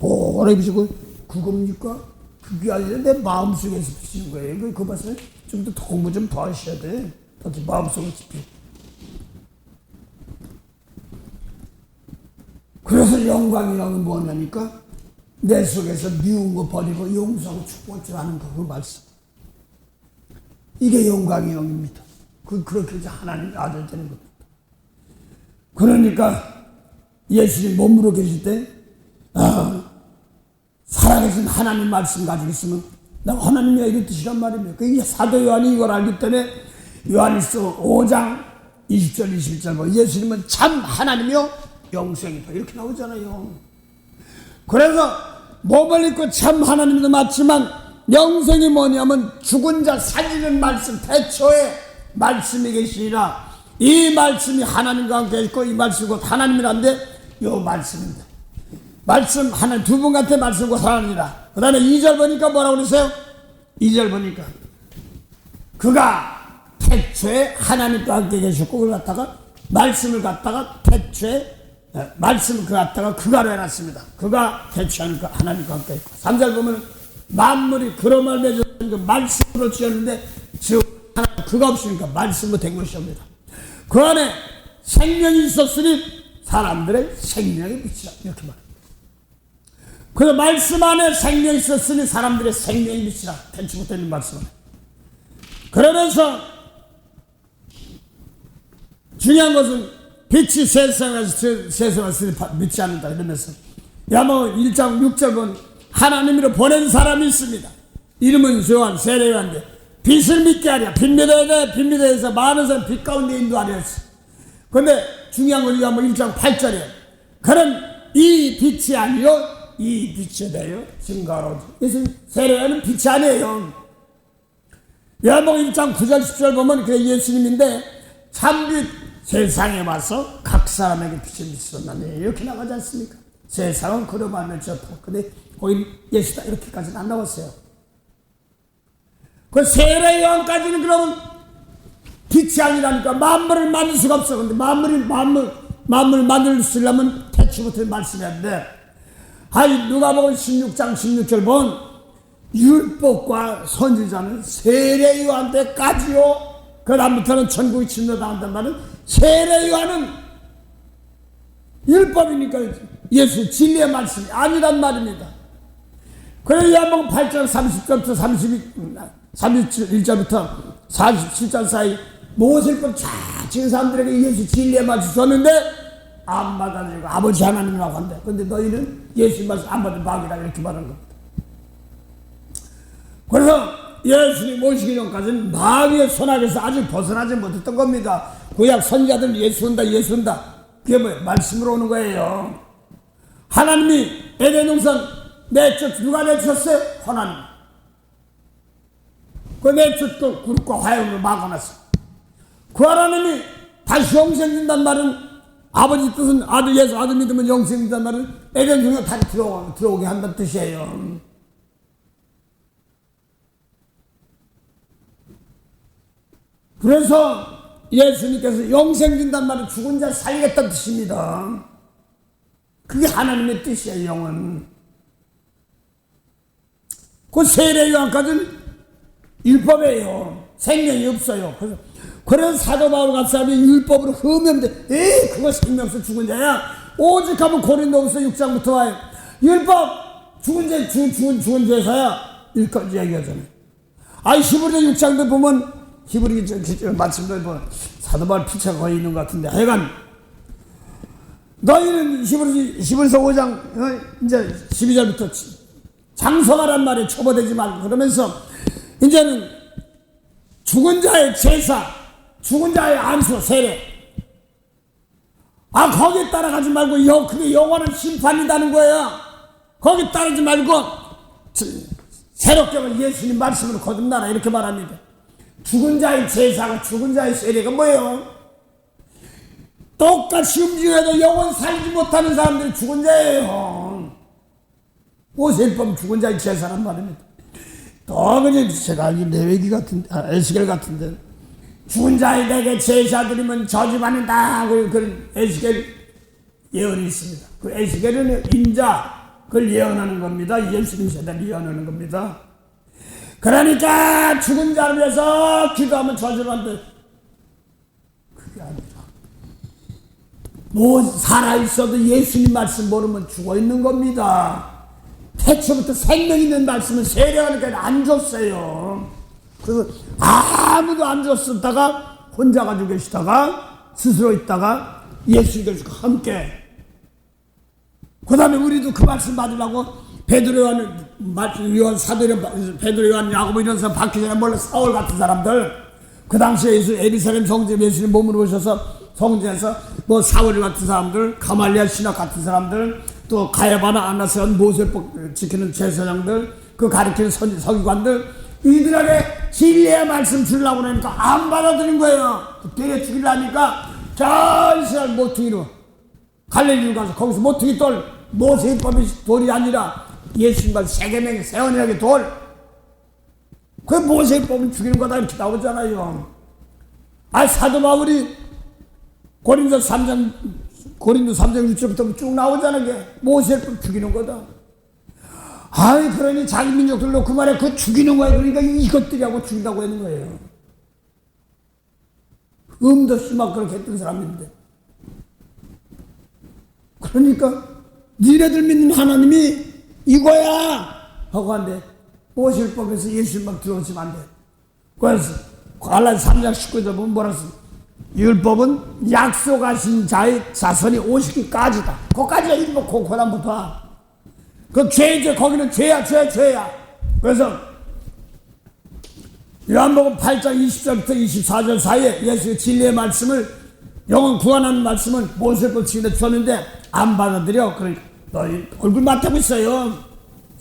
오래 비치고 그겁니까? 그게 아니라 내 마음속에서 비치는 거예요. 그 말씀 좀 더 공부 좀 더 하셔야 돼. 더 마음속으로 집혀. 그래서 영광이라는 뭐냐니까 내 속에서 미운 거 버리고 용서하고 축복할 줄 아는 거, 그 말씀. 이게 영광의 영입니다. 그렇게 해서 하나님 아들 되는 겁니다. 그러니까 예수님 몸으로 계실 때 살아계신 하나님 말씀 가지고 있으면 나 하나님이야 이런 뜻이란 말입니다. 그 사도 요한이 이걸 알기 때문에 요한일서 5장 20절 21절 보면 예수님은 참 하나님이요 영생이다 이렇게 나오잖아요. 그래서 몸을 입고 참 하나님도 맞지만 영생이 뭐냐면 죽은 자 살리는 말씀, 태초에 말씀이 계시니라. 이 말씀이 하나님과 함께 있고 이 말씀이 곧 하나님이란데 이 말씀입니다. 말씀 하나님 두 분 같은 말씀 곧 하나님이라. 그 다음에 2절 보니까 뭐라고 그러세요? 2절 보니까 그가 태초에 하나님과 함께 계셨고 그걸 갖다가 말씀을 갖다가 태초에 말씀을 그 갖다가 그가로 해놨습니다. 그가 태초에 하나님과 함께 있고 3절 보면 만물이 그런 맺은 그 말씀으로 지었는데 즉 그가 없으니까 말씀으로 된 것입니다. 그 안에 생명이 있었으니 사람들의 생명의 빛이라 이렇게 말합니다. 그래서 말씀 안에 생명이 있었으니 사람들의 생명의 빛이라 태초부터 있는 말씀 안에. 그러면서 중요한 것은 빛이 세상에서 믿지 않는다 이러면서 야뭐 1장 6절 본 하나님으로 보낸 사람이 있습니다. 이름은 요한 세례요한인데 빛을 믿게 하랴. 빛 믿어야 돼. 빛 믿어야 해서 많은 사람 빛 가운데 인도하려 했어. 그런데 중요한 건 요한 1장 8절이에요. 그런 이 빛이 아니요 이 빛에 대하여 증거하라. 그래서 세례요한은 빛이 아니에요. 요한복음 1장 9절 10절 보면 그게 예수님인데 참빛 세상에 와서 각 사람에게 빛을 비추었나니 이렇게 나가지 않습니까? 세상은 그러면 좋다. 근데 거기 예수다 이렇게까지는 안 나왔어요. 그 세례 요한까지는 그러면 빛이 아니라니까 만물을 만들 수가 없어. 근데 만물을 만들 수 있으려면 태초부터 말씀해야 돼. 아니 누가복음 16장 16절 본 율법과 선지자는 세례 요한 때까지요. 그 다음부터는 천국이 침노당한단 말은 세례 요한은 율법이니까 예수 진리의 말씀이 아니란 말입니다. 그래서 요한복음 8장 30절부터 31절부터 47절 사이 모세율법 쫙 지은 사람들에게 예수 진리의 말씀 줬는데 안 받아들이고 아버지 하나님이라고 한대. 근데 너희는 예수 말씀 안 받은 마귀라 이렇게 말하는 겁니다. 그래서 예수님 오시기 전까지는 마귀의 손아래에서 아직 벗어나지 못했던 겁니다. 구약 선지자들 예수한다 예수한다 그게 뭐예요? 말씀으로 오는 거예요. 하나님이 에덴 동산 누가 내쫓았어요? 하나님. 그 내쫓고 굴과 화염으로 막아놨어. 그 하나님이 다시 영생된단 말은 아버지 뜻은 아들 예수 아들 믿으면 영생된단 말은 에덴 동산 다시 들어오게 한다는 뜻이에요. 그래서 예수님께서 영생된단 말은 죽은 자 살리겠다는 뜻입니다. 그게 하나님의 뜻이에요. 영은 그 세례 요한까지는 율법이에요. 생명이 없어요. 그래서 사도 바울 같은 사람이 율법으로 흠염돼. 그거 생명 없어 죽은 자야. 오직 하면 고린도후서 6장부터 와요. 율법 죽은 죄사야. 일까지 얘기하잖아요. 히브리 6장도 보면 히브리 말씀들 보면 사도 바울 피차가 거의 있는 것 같은데 하여간 너희는 히브리서 5장 이제 12절부터 장성하란 말에 초보되지 말고 그러면서 이제는 죽은 자의 제사, 죽은 자의 안수, 세례 거기에 따라가지 말고 그게 영원한 심판이라는 거예요. 거기 따르지 말고 새롭게 예수님 말씀으로 거듭나라 이렇게 말합니다. 죽은 자의 제사가 죽은 자의 세례가 뭐예요? 똑같이 움직여도 영원 살지 못하는 사람들이 죽은 자예요. 모세율법은 죽은 자의 제사란 말입니다. 또 그냥 제가 알기 레위기 같은데 에스겔 같은데 죽은 자의 내게 제사 드리면 저주받는다 그런 에스겔 예언이 있습니다. 그 에스겔은 인자 그걸 예언하는 겁니다. 예수님 세대를 예언하는 겁니다. 그러니까 죽은 자를 위해서 기도하면 저주한데 그게 아니라 뭐 살아있어도 예수님 말씀 모르면 죽어있는 겁니다. 태초부터 생명 있는 말씀은 세례하니까 안 줬어요. 그래서 아무도 안 줬었다가 혼자 가지고 계시다가 스스로 있다가 예수님과 함께 그 다음에 우리도 그 말씀 받으려고 베드로 요한 사도 베드로 요한 야고보 이런 사람 받기 전에 몰래 사울 같은 사람들 그 당시에 예루살렘 성전 예수님 몸으로 오셔서 성전에서 뭐 사울 같은 사람들 가말리엘 신학 같은 사람들 또 가야바나 안나스란 모세법 지키는 제사장들 그 가르치는 서기관들 이들에게 진리의 말씀 주려고 하니까 안 받아들인 거예요. 되게 죽이려니까 저 이스라엘 모퉁이로 갈릴리로 가서 거기서 모퉁이 돌 모세법이 돌이 아니라 예수님과 세계명의 세원이라게 돌 그 모세법은 죽이는 거다 이렇게 나오잖아요. 사도 바울이 고린도 3장 6절부터 쭉 나오잖아요. 게 모세법 죽이는 거다. 그러니 자기 민족들로 그 말에 그 죽이는 거예요. 그러니까 이것들이하고 죽인다고 하는 거예요. 음도 심하고 그렇게 했던 사람인데. 그러니까 니네들 믿는 하나님이 이거야 하고 한데 모세법에서 예수님만 들어오시면 안 돼. 그래서 갈라디아 3장 19절 보면 뭐라 써? 율법은 약속하신 자의 자손이 50기까지다. 거기까지가 율법 그 다음부터 그 죄죠. 거기는 죄야. 그래서 요한복음 8장 20절부터 24절 사이에 예수의 진리의 말씀을 영혼 구원하는 말씀을 모세법 지금에 줬는데 안 받아들여. 그러니까 너희 얼굴 맞대고 있어요.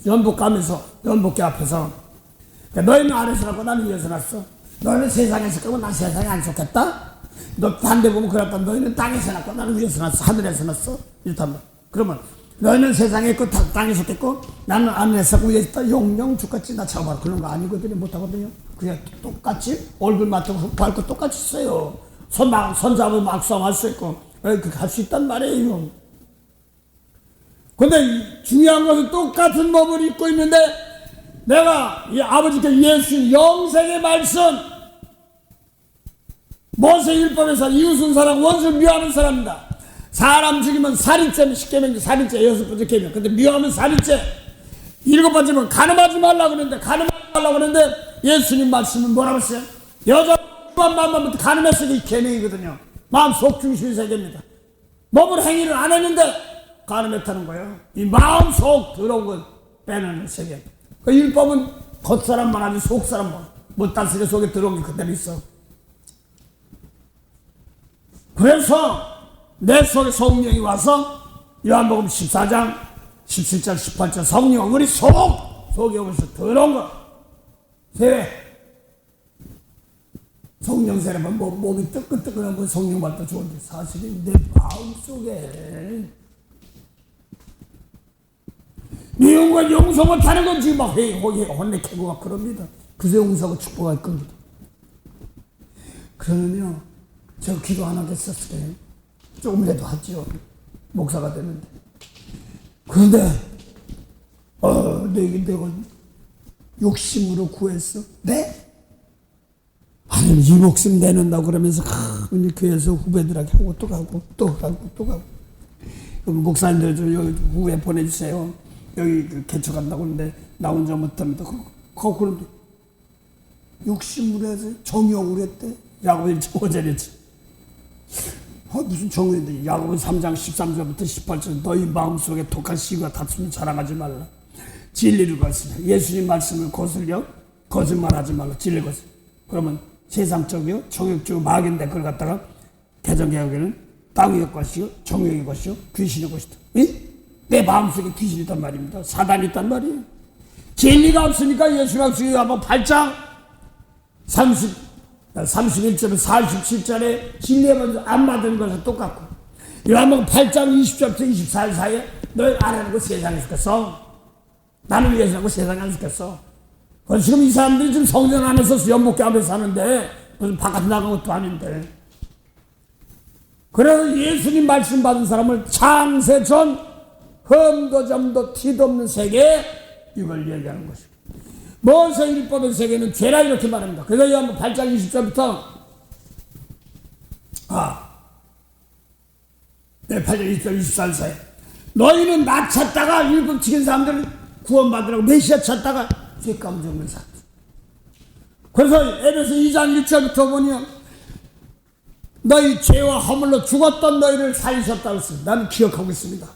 연복계 앞에서. 그러니까 너희는 아래서 났고 나는 위에서 났어. 너희는 세상에서 거면 난 세상에 안 속했다. 너 반대 보면 그랬다. 너희는 땅에서 났고 나는 위에서 났어. 하늘에서 났어. 이렇단 말. 그러면 너희는 세상에 있고 땅에 속했고 나는 하늘에서 위에 있다. 용령 죽겠지. 나 잡아봐. 그런 거 아니거든요. 못하거든요. 그냥 똑같이 얼굴 맞대고 밟고 똑같이 써요. 손 잡으면 막 싸움할 수 있고 그렇게 할 수 있단 말이에요. 근데 중요한 것은 똑같은 몸을 입고 있는데 내가 이 아버지께 예수 영생의 말씀 모세율법에서 이웃은 사람 원수를 미워하는 사람이다. 사람 죽이면 살인죄는 10계명 살인죄 6번째 계명. 근데 미워하면 살인죄 7번째면 간음하지 말라고 그러는데 예수님 말씀은 뭐라고 했어요? 여자 마음부터 간음했으니 이 계명이거든요. 마음 속 중심이 세계입니다. 몸을 행위를 안 했는데 간음했다는 거예요. 이 마음 속 더러운 걸 빼내는 세계. 그 율법은 겉사람만 하지 속사람만 못 다스려 속에 들어온 게 그대로 있어. 그래서 내 속에 성령이 와서 요한복음 14장 17절 18절 성령 우리 속에 오면서 더러운 거 세례 성령 세례만 몸이 뜨끈뜨끈한 건 성령 받다 좋은데 사실은 내 마음 속에 미움과 용서 못하는 건 지금 막 혼내캐고 막 그럽니다. 그래서 용서하고 축복할 겁니다. 그러면요 저 기도 안 하겠었어요. 조금이라도 하죠. 목사가 되는데. 그런데 내가 욕심으로 구했어? 네? 하나님 이 목숨 내놓는다고 그러면서 우리 교회에서 후배들에게 하고 또 가고 그럼 목사님들 여기 후배 보내주세요. 여기 개척 간다고 하는데 나 혼자 못합니다. 그런데 욕심으로 해서 정욕으로 했대. 야고보 1장 5절이지. 무슨 정욕인데 야고보 3장 13절부터 18절 너희 마음속에 독한 시기가 다투면 자랑하지 말라. 진리를 거스려. 예수님 말씀을 거슬려 거짓말하지 말라. 진리를 거스려. 그러면 세상적이요 정욕적이고 마귀인데 그걸 갖다가 개정개혁에는 땅의 것이요 정욕의 것이요 귀신의 것이다. 내 마음속에 귀신이 있단 말입니다. 사단이 있단 말이에요. 진리가 없으니까 예수가 한번 8장 31절에 47절에 진리에 먼저 안 받은 것은 똑같고 요한복음 8장 20절부터 24절 사이에 너희 아래는 거 세상에 속했어. 나는 위에서 세상에 안 속했어. 지금 이 사람들이 지금 성전 안에서 연복계 앞에 사는데 무슨 바깥에 나간 것도 아닌데 그래서 예수님 말씀 받은 사람을 창세 전 흠도 점도 티도 없는 세계, 이걸 얘기하는 것이고, 모세 율법의 세계는 죄라 이렇게 말합니다. 그래서 요한복음 8장 20절부터 8장 20절 24절 사이, 너희는 나 찾다가 율법 지킨 사람들을 구원받으라고 메시아 찾다가 죄 가운데 없는 사람. 그래서 에베소 2장 1절부터 보면 너희 죄와 허물로 죽었던 너희를 살리셨다고 했습니다. 나는 기억하고 있습니다.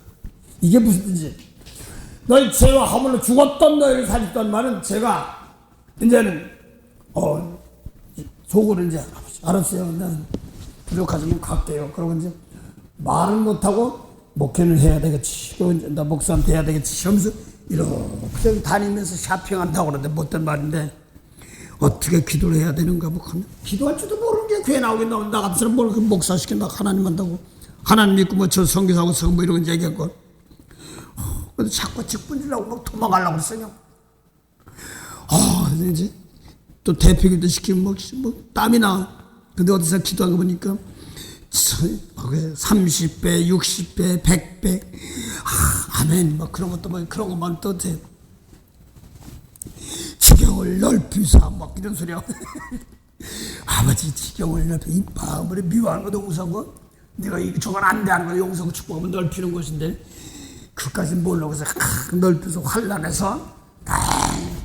이게 무슨 뜻이지? 너희 죄와 허물로 죽었던 너희를 살렸다는 말은 제가 이제는 속으로 이제 알았어요. 나는 부족하지만 갈게요. 그러고 이제 말은 못하고 목회는 해야 되겠지. 나 목사한테 해야 되겠지. 하면서 이렇게 다니면서 샤핑한다고 그러는데 못된 말인데 어떻게 기도를 해야 되는가 뭐 기도할 줄도 모르는 게 교회 나오긴 나온다. 같은 사람 뭘 목사 시킨다. 하나님 한다고. 하나님 믿고 뭐 저 성교사하고 뭐 이런 거 얘기한 거. 근데 자꾸 직분이라고 막 도망가려고 그랬어요. 이제 또 대표기도 시키면 뭐 땀이 나. 근데 어디서 기도한 거 보니까 30배, 60배, 100배. 아멘. 막 그런 것도 뭐 그런 것만 또 돼. 지경을 넓히사 막 이런 소리야. 아버지 지경을 넓혀 이 마음을 미워하는 것도 용서고 네가 저건 안 돼 하는 거 용서고 축복하면 넓히는 것인데 그까지 모르고 해서 넓혀서 환란해서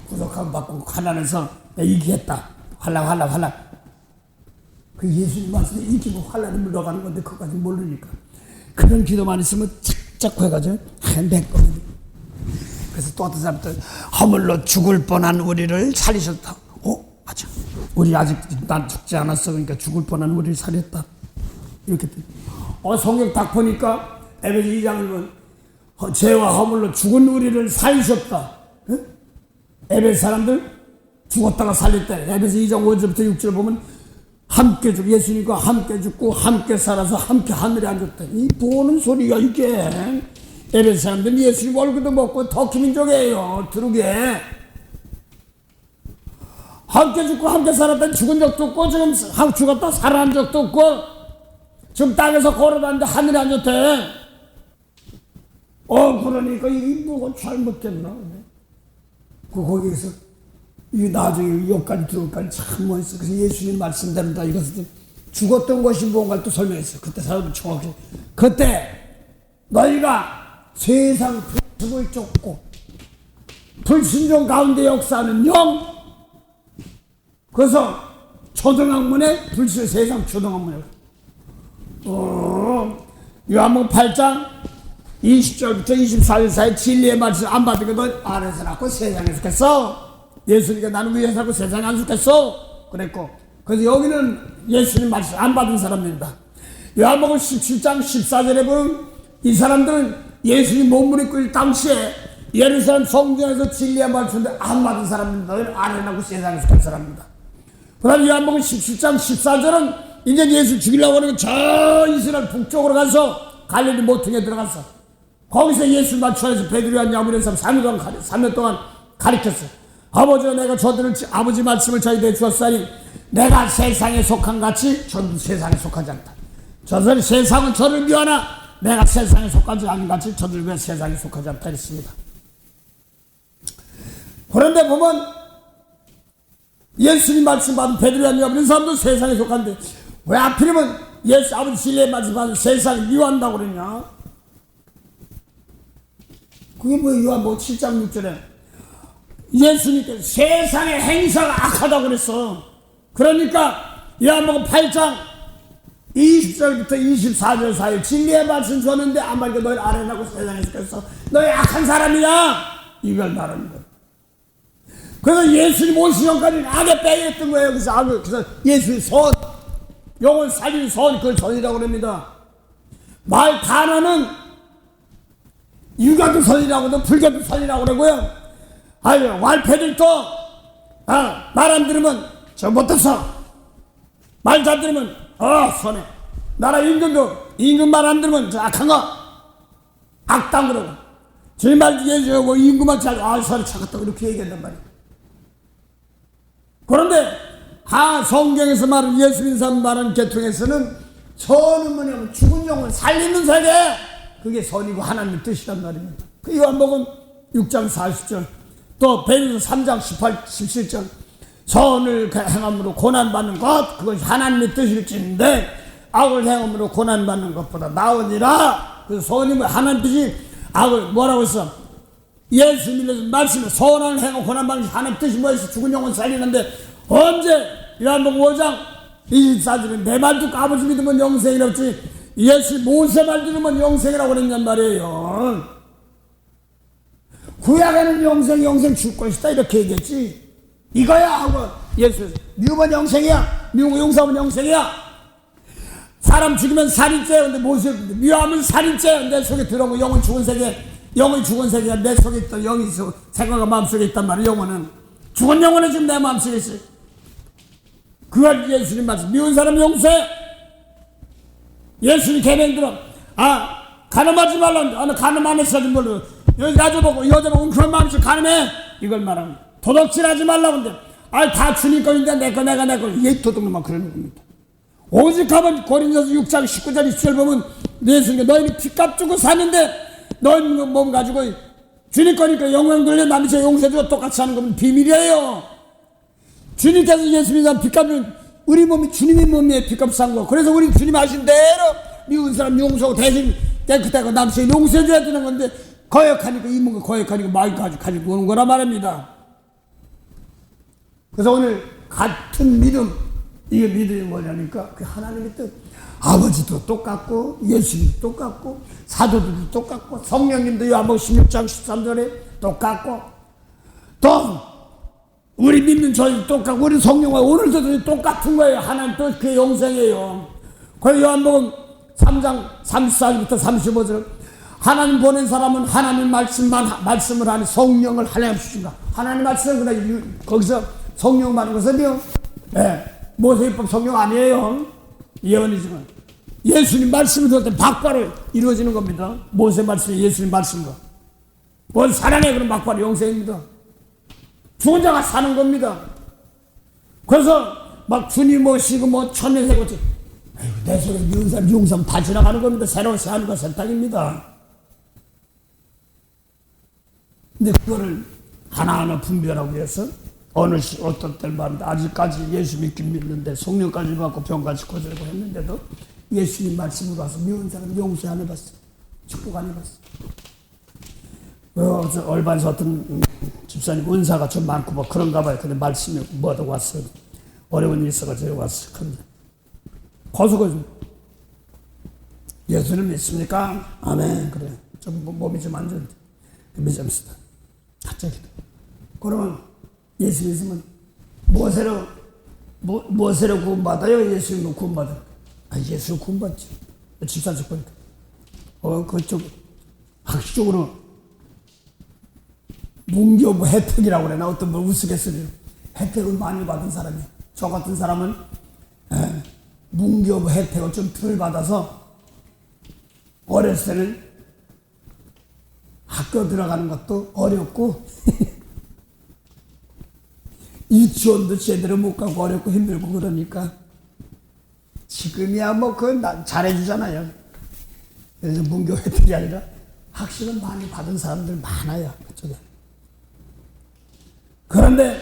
구속함 받고 환란해서 이기겠다. 환란 그 예수님 말씀에 이기고 환란에 물러가는 건데 그까지 모르니까 그런 기도만 있으면 착착 해가지고 냈거든요. 그래서 또 어떤 사람들 허물로 죽을 뻔한 우리를 살리셨다. 맞아. 우리 아직 난 죽지 않았어. 그러니까 죽을 뻔한 우리를 살렸다. 이렇게 성경 딱 보니까 에베소 2장을 보면 죄와 허물로 죽은 우리를 살리셨다. 응? 에베소 사람들 죽었다가 살렸다. 에베소 2장 5절부터 6절 보면 함께 죽고 예수님과 함께 죽고 함께 살아서 함께 하늘에 앉았다. 이 보는 소리가 이게 에베소 사람들은 예수님 얼굴도 먹고 터키민족이에요. 드루게 함께 죽고 함께 살았다. 죽은 적도 없고 지금 죽었다 살아난 적도 없고 지금 땅에서 걸어다니는데 하늘에 앉았대. 그러니까 이게 뭐가 잘못됐나? 거기에서 이 나중에 여기까지 들어올까지 참 멋있어. 그래서 예수님 말씀대로 다 이것을 죽었던 것이 뭔가를 또 설명했어요. 그때 사람들 정확히 그때 너희가 세상 불을 쫓고 불순종 가운데 역사하는 영. 그래서 초등학문에 세상 초등학문에 요한복음 8장 20절부터 24절 사이 진리의 말씀 안 받으니까 너 안에서 낳고 세상에 속했어. 예수니까 나는 위에 살고 세상에 안 속했어. 그랬고 그래서 여기는 예수님 말씀 안 받은 사람입니다. 요한복음 17장 14절에 보면 이 사람들은 예수님 몸을 입고 있을 당시에 예루살렘 성전에서 진리의 말씀을 안 받은 사람입니다. 너희는 안에 낳고 세상에 속한 사람입니다. 그 다음에 요한복음 17장 14절은 이제 예수 죽이려고 하는 저 이스라엘 북쪽으로 가서 갈릴리 모퉁이에 들어갔어. 거기서 예수 맞춰서 베드로와 야고보는 사람 3년 동안 가르쳤어. 아버지와 내가 저들을 아버지 말씀을 저희들에 주었으니 내가 세상에 속한 같이 저도 세상에 속하지 않다. 저들 세상은 저를 미워하나 내가 세상에 속하지 않은 같이 저들 왜 세상에 속하지 않다 했습니다. 그런데 보면 예수님 말씀 받은 베드로와 야고보 사람도 세상에 속한데 왜 하필이면 예수 아버지 진리의 말씀 받은 세상을 미워한다고 그러냐? 그게 뭐예요? 요한복음 7장 6절에 예수님께서 세상의 행사가 악하다고 그랬어. 그러니까 요한복음 8장 20절부터 24절 사이 진리의 말씀 줬는데 안 말고 너희 아래 나고 세상에 속했어. 너희 악한 사람이야. 이걸 말하는 거예요. 그래서 예수님 오시 전까지는 악에 빼였던 거예요. 그래서 예수의 선, 영을 살린 선, 그걸 선이라고 합니다. 말 단어는 유교도 선이라고도 불교도 선이라고 그러고요. 왈패들도 말 안 들으면 저 못했어. 말 잘 들으면 선해. 나라 임금 말 안 들으면 저 악한 거 악당 그러고 저희 말 예주고 임금만 잘 선을 찾았다 이렇게 얘기한단 말이에요. 그런데 성경에서 말하는 예수 믿는 사람 말하는 계통에서는 선은 뭐냐면 죽은 영을 살리는 세계. 그게 선이고 하나님의 뜻이란 말입니다. 그 요한복음 6장 40절, 또 베드로서 3장 18, 17절, 선을 행함으로 고난받는 것, 그것이 하나님의 뜻일진데 악을 행함으로 고난받는 것보다 나으니라. 그래서 선이면 하나님 뜻이, 악을 뭐라고 했어? 예수 믿는 말씀에 선을 행하고 고난받는 것이 하나님 뜻이 뭐였어? 죽은 영혼 살리는데 언제? 요한복음 5장 24절에 내 말 듣고 아버지 믿으면 영생이라고 했지, 예수 모세 말 들으면 영생이라고 그랬냔 말이에요. 구약에는 영생 줄 것이다 이렇게 얘기했지. 이거야 하고 예수 미우면 영생이야, 미우고 용서하면 영생이야. 사람 죽이면 살인죄야. 근데 모세 미워하면 살인죄야. 내 속에 들어오고 영은 죽은 세계, 영이 죽은 세계가 내 속에 있다. 영이 있어. 생각과 마음속에 있단 말이야. 영혼은 죽은 영혼은 지금 내 마음속에 있어. 그걸 예수님 말씀. 미운 사람 용서해. 예수님 계명 들어. 가늠하지 말라는데, 너 가늠 안 했어야지 뭘로. 여자보고 그런 마음에서 가늠해. 이걸 말하는 거야. 도둑질하지 말라고 하는데, 다 주님 거인데 내 거. 이게 도둑놈만 그러는 겁니다. 오직 하면 고린도서 6장 19절 20절 보면 예수님께 너희는 핏값 주고 사는데 너희 몸 가지고 주님 거니까 영광 돌려 남이 저 용서해주고 똑같이 하는 거면 비밀이에요. 주님께서 예수님이 산 핏값은 우리 몸이 주님의 몸에 핏값 산 거. 그래서 우리 주님 하신 대로 미운 사람 용서하고 대신 깨끗하고 남이 용서해줘야 되는 건데, 거역하니까 이문과 거역하니까 마음 가지고 오는 거라 말입니다. 그래서 오늘 같은 믿음, 이게 믿음이 뭐냐니까 그 하나님의 뜻. 아버지도 똑같고 예수님도 똑같고 사도들도 똑같고 성령님도 요한복음 16장 13절에 똑같고 또 우리 믿는 저희도 똑같고 우리 성령과 오늘도 똑같은 거예요. 하나님 또 그게 영생이에요. 그래서 요한복음 3장 34절부터 35절, 하나님 보낸 사람은 하나님 말씀을 하니 성령을 하나님 주신다. 하나님 말씀은 그냥 거기서 성령 말하는 것은요, 모세율법 성령 아니에요. 예언이지만 예수님 말씀을 들을 때 막바로 이루어지는 겁니다. 모세 말씀이 예수님 말씀과 뭘 사랑해. 그럼 막바로 영생입니다. 죽은 자가 사는 겁니다. 그래서 막 주님 모시고 천년 세고지, 내 속에 미운 사람 용서하면 다 지나가는 겁니다. 새로운 새하늘과 새 땅입니다. 근데 그거를 하나하나 분별하기 위해서 어떤 때를 말합니다. 아직까지 예수 믿긴 믿는데 성령까지 받고 병까지 고절고 했는데도 예수님 말씀으로 와서 미운 사람 용서 안 해봤어. 축복 안 해봤어. 얼반에서 어떤 집사님 은사가 좀 많고 뭐 그런가 봐요. 근데 말씀이 뭐하고 왔어요. 어려운 일이 있어가지고 왔어요. 근데 거수거든. 예수를 믿습니까? 아멘. 그래. 좀 몸이 좀 안 좋은데 믿습니다. 갑자기. 그러면 예수 믿으면 무엇으로 구원받아요? 예수님은 구원받아요. 예수 구원받지. 집사직 보니까. 그쪽 학식적으로 문교부 혜택이라고 그래. 나 어떤 분 우스갯소리로. 혜택을 많이 받은 사람이야. 저 같은 사람은 문교부 혜택을 좀 덜 받아서 어렸을 때는 학교 들어가는 것도 어렵고 유치원도 제대로 못 가고 어렵고 힘들고 그러니까 지금이야 그건 잘해주잖아요. 그래서 문교 혜택이 아니라 학식을 많이 받은 사람들 많아요. 그쪽에. 그런데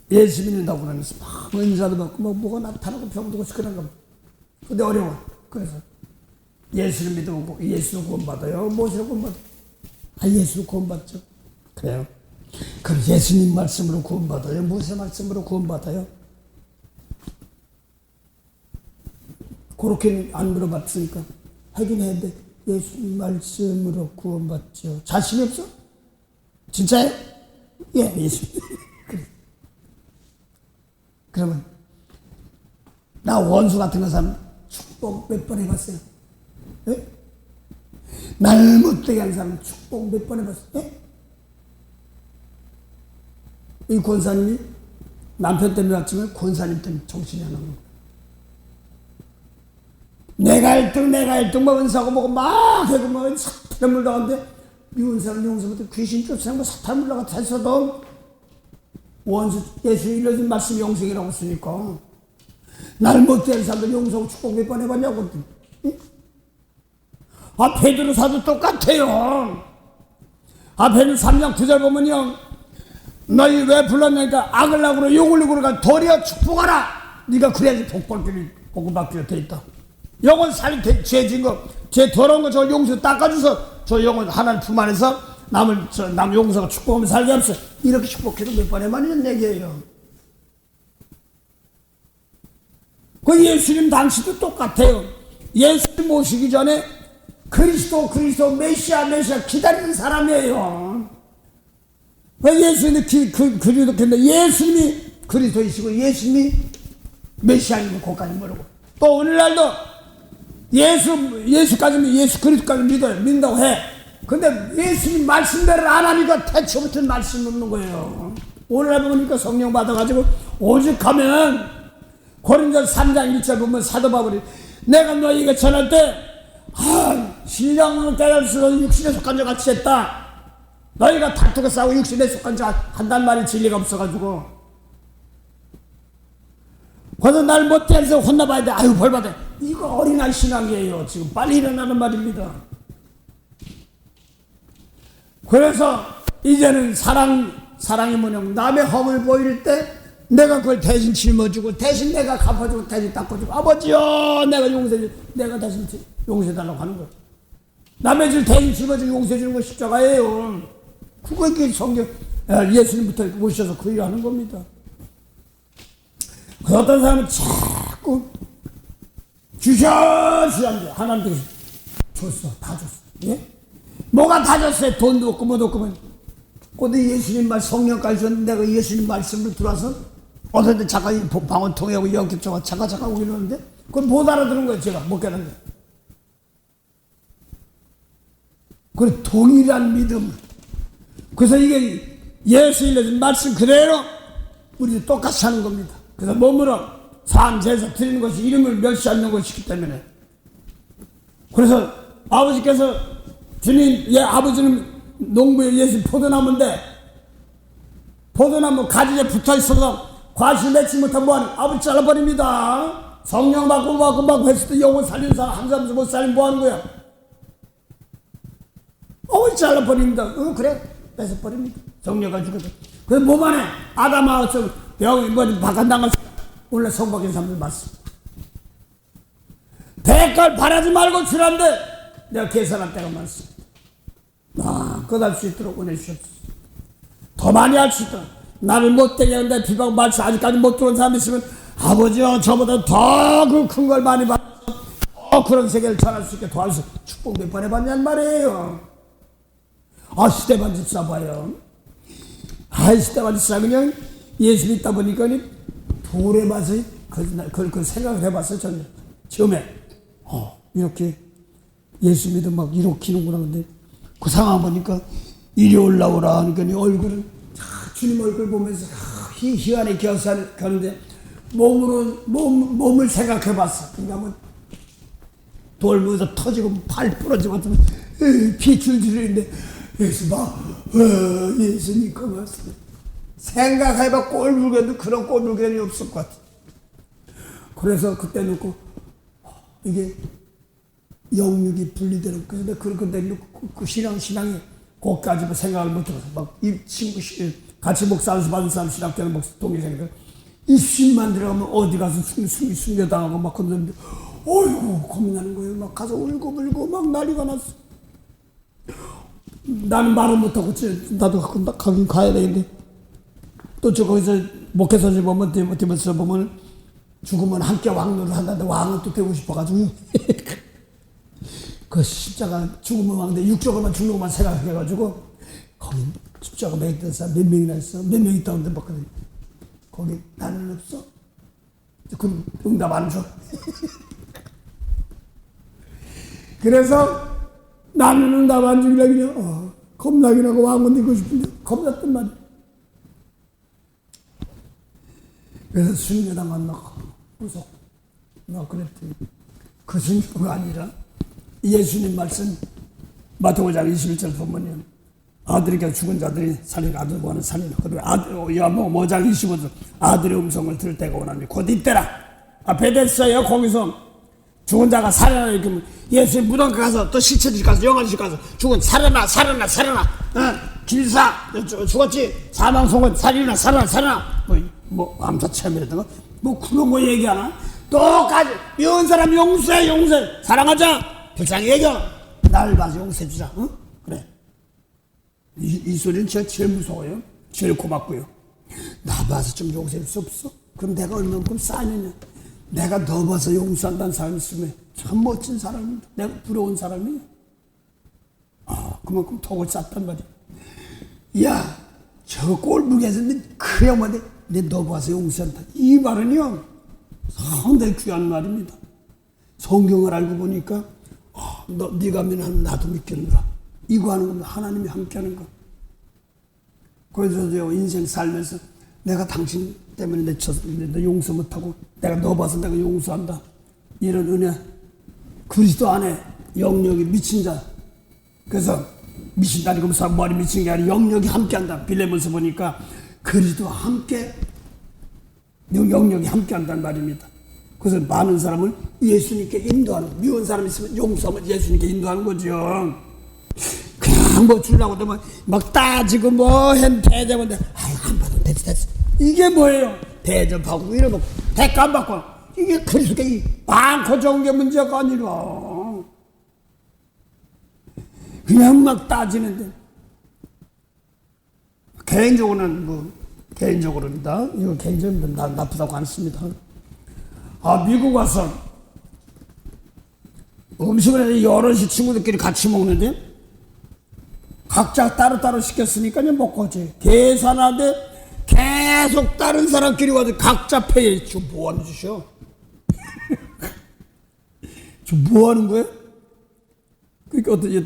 예수 믿는다고 그러면서 막 은사도 받고 뭐가 나타나고 병도 고치고 그런 거. 근데 어려워. 그래서 예수를 믿고 예수를 구원받아요. 무엇으로 구원받아요? 예수를 구원받죠. 그래요. 그럼 예수님 말씀으로 구원받아요? 무슨 말씀으로 구원받아요? 그렇게 안 물어봤으니까 하긴 해야 돼. 예수님 말씀으로 구원받죠. 자신이 없어? 진짜요? 예, 예수님. 그래. 그러면 나 원수 같은 거 사람 축복 몇 번 해봤어요? 예? 날 못되게 한 사람 축복 몇 번 해봤어요? 예? 이 권사님이 남편 때문에 왔지만 권사님 때문에 정신이 안 나는 거야. 내가 1등 뭐 은사고 뭐고 막 해고 뭐 사탄을 물러가는데 미운 사람 용서부터 귀신 쫓아내고 뭐 사탄을 물러가 했어도 원수 예수 일러준 말씀 영생이라고 쓰니까 날 못된 사람들 용서하고 축복 몇 번 해봤냐고. 응? 베드로 사도 똑같아요. 베드로 3장 9절 보면요, 너희 왜 불렀냐니까 악을 악으로 욕을 욕으로 도리어 축복하라. 네가 그래야지 복받기로 돼 있다. 영혼 살린 죄 진 거, 죄 더러운 거 저 용서 닦아줘서 저 영혼 하나님 품 안에서 남 용서가 축복하면 살게 하면서 이렇게 축복해도 몇 번에 만이는 얘기예요. 그 예수님 당시도 똑같아요. 예수님 모시기 전에 그리스도 메시아 기다리는 사람이에요. 예수님이 그리스도인데 예수님이 그리스도이시고 예수님이 메시아님을 거기까지 모르고 또 오늘날도 예수 그리스도까지 믿는다고 해. 근데 예수님 말씀대로 안 하니까 태초부터 말씀 없는 거예요. 오늘날 보니까 성령 받아가지고 오죽하면 고린도서 3장 1절 보면 사도 바울이 내가 너희에게 전할 때 신령을 깨달을수록 육신에 속한 자 같이 했다. 너희가 다투고 싸우고 육신에 속한 자 한단 말이 진리가 없어가지고 그래서 날 못해 해서 혼나봐야 돼. 아유 벌받아. 이거 어린아이 신앙이에요. 지금 빨리 일어나는 말입니다. 그래서 이제는 사랑이 뭐냐면 남의 허물 보일 때 내가 그걸 대신 짊어지고 대신 내가 갚아주고 대신 닦아주고 아버지요 내가 용서해주고 내가 대신 용서해달라고 하는 거예요. 남의 질 대신 짊어지고 용서해주는 거 십자가예요. 그거 이렇게 성경 예수님부터 모셔서 그 일을 하는 겁니다. 그 어떤 사람은 자꾸 주셔주셔 하나님께서 줬어. 다 줬어. 예? 뭐가 다 줬어요? 돈도 없고 뭐도 없고 근데 예수님 말 성령까지 줬는데 내가 예수님 말씀으로 들어와서 어떤데 잠깐 방언 통하고 영격적으로 잠깐 오고 이러는데 그건 못 알아듣는 거예요. 제가 못 깨닫는 거예요. 그래 동일한 믿음. 그래서 이게 예수 일러준 말씀 그대로 우리도 똑같이 하는 겁니다. 그래서 몸으로 산 제사 드리는 것이 이름을 멸시하는 것이기 때문에 그래서 아버지께서 주님 아버지는 농부에 예수 포도나무인데 포도나무 가지에 붙어있어서 과실 맺지 못하면 뭐하는 아버지 잘라버립니다. 성령 받고 했을 때 영혼 살리는 사람 한 사람도 못 살리면 뭐하는 거야? 아버지 잘라버립니다. 그래 뺏어버립니다. 성령 가지고 그래서 몸 안에 아담하고 병이 바깥나가서 원래 성박인 사람들 말씀 대가를 바라지 말고 주란데 내가 계산할 때가 많습니다. 그걸 할 수 있도록 은혜 주셨어. 더 많이 할 수 있도록 나를 못되게 하는데 비방 말씀 아직까지 못 들어온 사람 있으면 아버지요 저보다 더 그 큰 걸 많이 받아서 그런 세계를 전할 수 있게 도와주세요. 축복 몇 번 해봤냔 말이에요. 스테반 집사 봐요. 스테반 집사 그냥 예수 믿다 보니까 돌에 봐서 그 생각을 해봤어요. 저는 처음에 이렇게 예수 믿으면 막 이렇게 하는구나. 근데 그 상황 보니까 이리 올라오라 하니까 얼굴은 주님 얼굴 보면서 희한히 겨는데 몸을 생각해봤어. 그러니까 뭐 돌면서 터지고 팔 부러지고 피 줄줄 흘리는데 예수님 고맙습니다. 생각해봐 꼴불견도 그런 꼴불견이 없을 것 같아. 그래서 그때 놓고 이게 영육이 분리되는 그런데 그런데 그 신앙이 거기까지 생각을 못해서 막 이 친구 같이 목사하면서 받은 사람 신학 때는 동기생들 입심만 들어가면 어디 가서 숨겨당하고 막 그러는데 어이구 고민하는 거예요. 막 가서 울고 막 난리가 났어. 나는 말을 못하고 나도 가긴 가야 되는데 또 저 거기서 목회서지 보면 디모데서 보면 죽으면 함께 왕노를 한다는데 왕은 또 되고 싶어가지고 그 십자가 죽으면 왕인데 육적으로만 죽는 것만 생각해가지고 거기 십자가 매겼던 사람 몇 명이나 있어. 몇 명 있다는데 봤거든. 거기 나는 없어. 그럼 응답 안 줘. 그래서 나는 응답 안 주길래 그냥 겁나긴 하고 왕은 되고 싶은데 겁났단 말이야. 그래서 순교당 만나고 무섭고 나 그랬더니 그 순교가 아니라 예수님 말씀 마태복음 21절 보면요. 아들에게 죽은 자들이 살린 아들 보는 살리라. 그리고 야뭐 5장 25절 아들의 음성을 들을 때가 오나니 곧 이때라. 베데스다요. 거기서 죽은 자가 살아나 이렇게 예수님 무덤 가서 또 시체집 가서 영화집 가서 죽은 살아나 길사 죽었지 사망 속은 살아나 뭐 암사 체험이라든가 뭐 그런 거 얘기하나 똑같이 미운 사람 용서해 사랑하자 불쌍히 얘기하 나를 봐서 용서해주자 그래 이 소리는 제가 제일 무서워요 제일 고맙고요 나 봐서 좀 용서할 수 없어? 그럼 내가 얼마만큼 쌓이느냐 내가 너 봐서 용서한다는 사람이 있으면 참 멋진 사람입니다. 내가 부러운 사람이에요. 그만큼 덕을 쌓단 말이야. 야, 저 꼴보기에서 그야 뭐내 너 봐서 용서한다. 이 말은요, 상당히 귀한 말입니다. 성경을 알고 보니까, 네가 믿는 나도 믿겠노라. 이거 하는 건 하나님이 함께 하는 거. 그래서 인생 살면서 내가 당신 때문에 너 용서 못하고 내가 너 봐서 내가 용서한다. 이런 은혜. 그리스도 안에 영역이 미친 자. 그래서 미친다니 그 사람 머리 미친 게 아니라 영역이 함께한다. 빌레몬서 보니까 그리스도와 함께 영역이 함께한다는 말입니다. 그래서 많은 사람을 예수님께 인도하는 미운 사람 있으면 용서하면 예수님께 인도하는 거죠. 그냥 뭐 주려고 하면 막 따지고 뭐햄 대접인데 안 받으면 됐어. 이게 뭐예요? 대접하고 이러고 대가 안 받고 이게 그리스도께 많고 좋은 게 문제가 아니라 그냥 막 따지는데 개인적으로입니다. 이거 개인적으로 나쁘다고 않습니다. 미국 와서 음식을 여럿이 친구들끼리 같이 먹는데 각자 따로따로 시켰으니까 그냥 먹고 하지. 계산하는데 계속 다른 사람끼리 와서 각자 페이. 저 뭐 하는 짓이야? 저 뭐 하는 거야? 그러니까 어떻게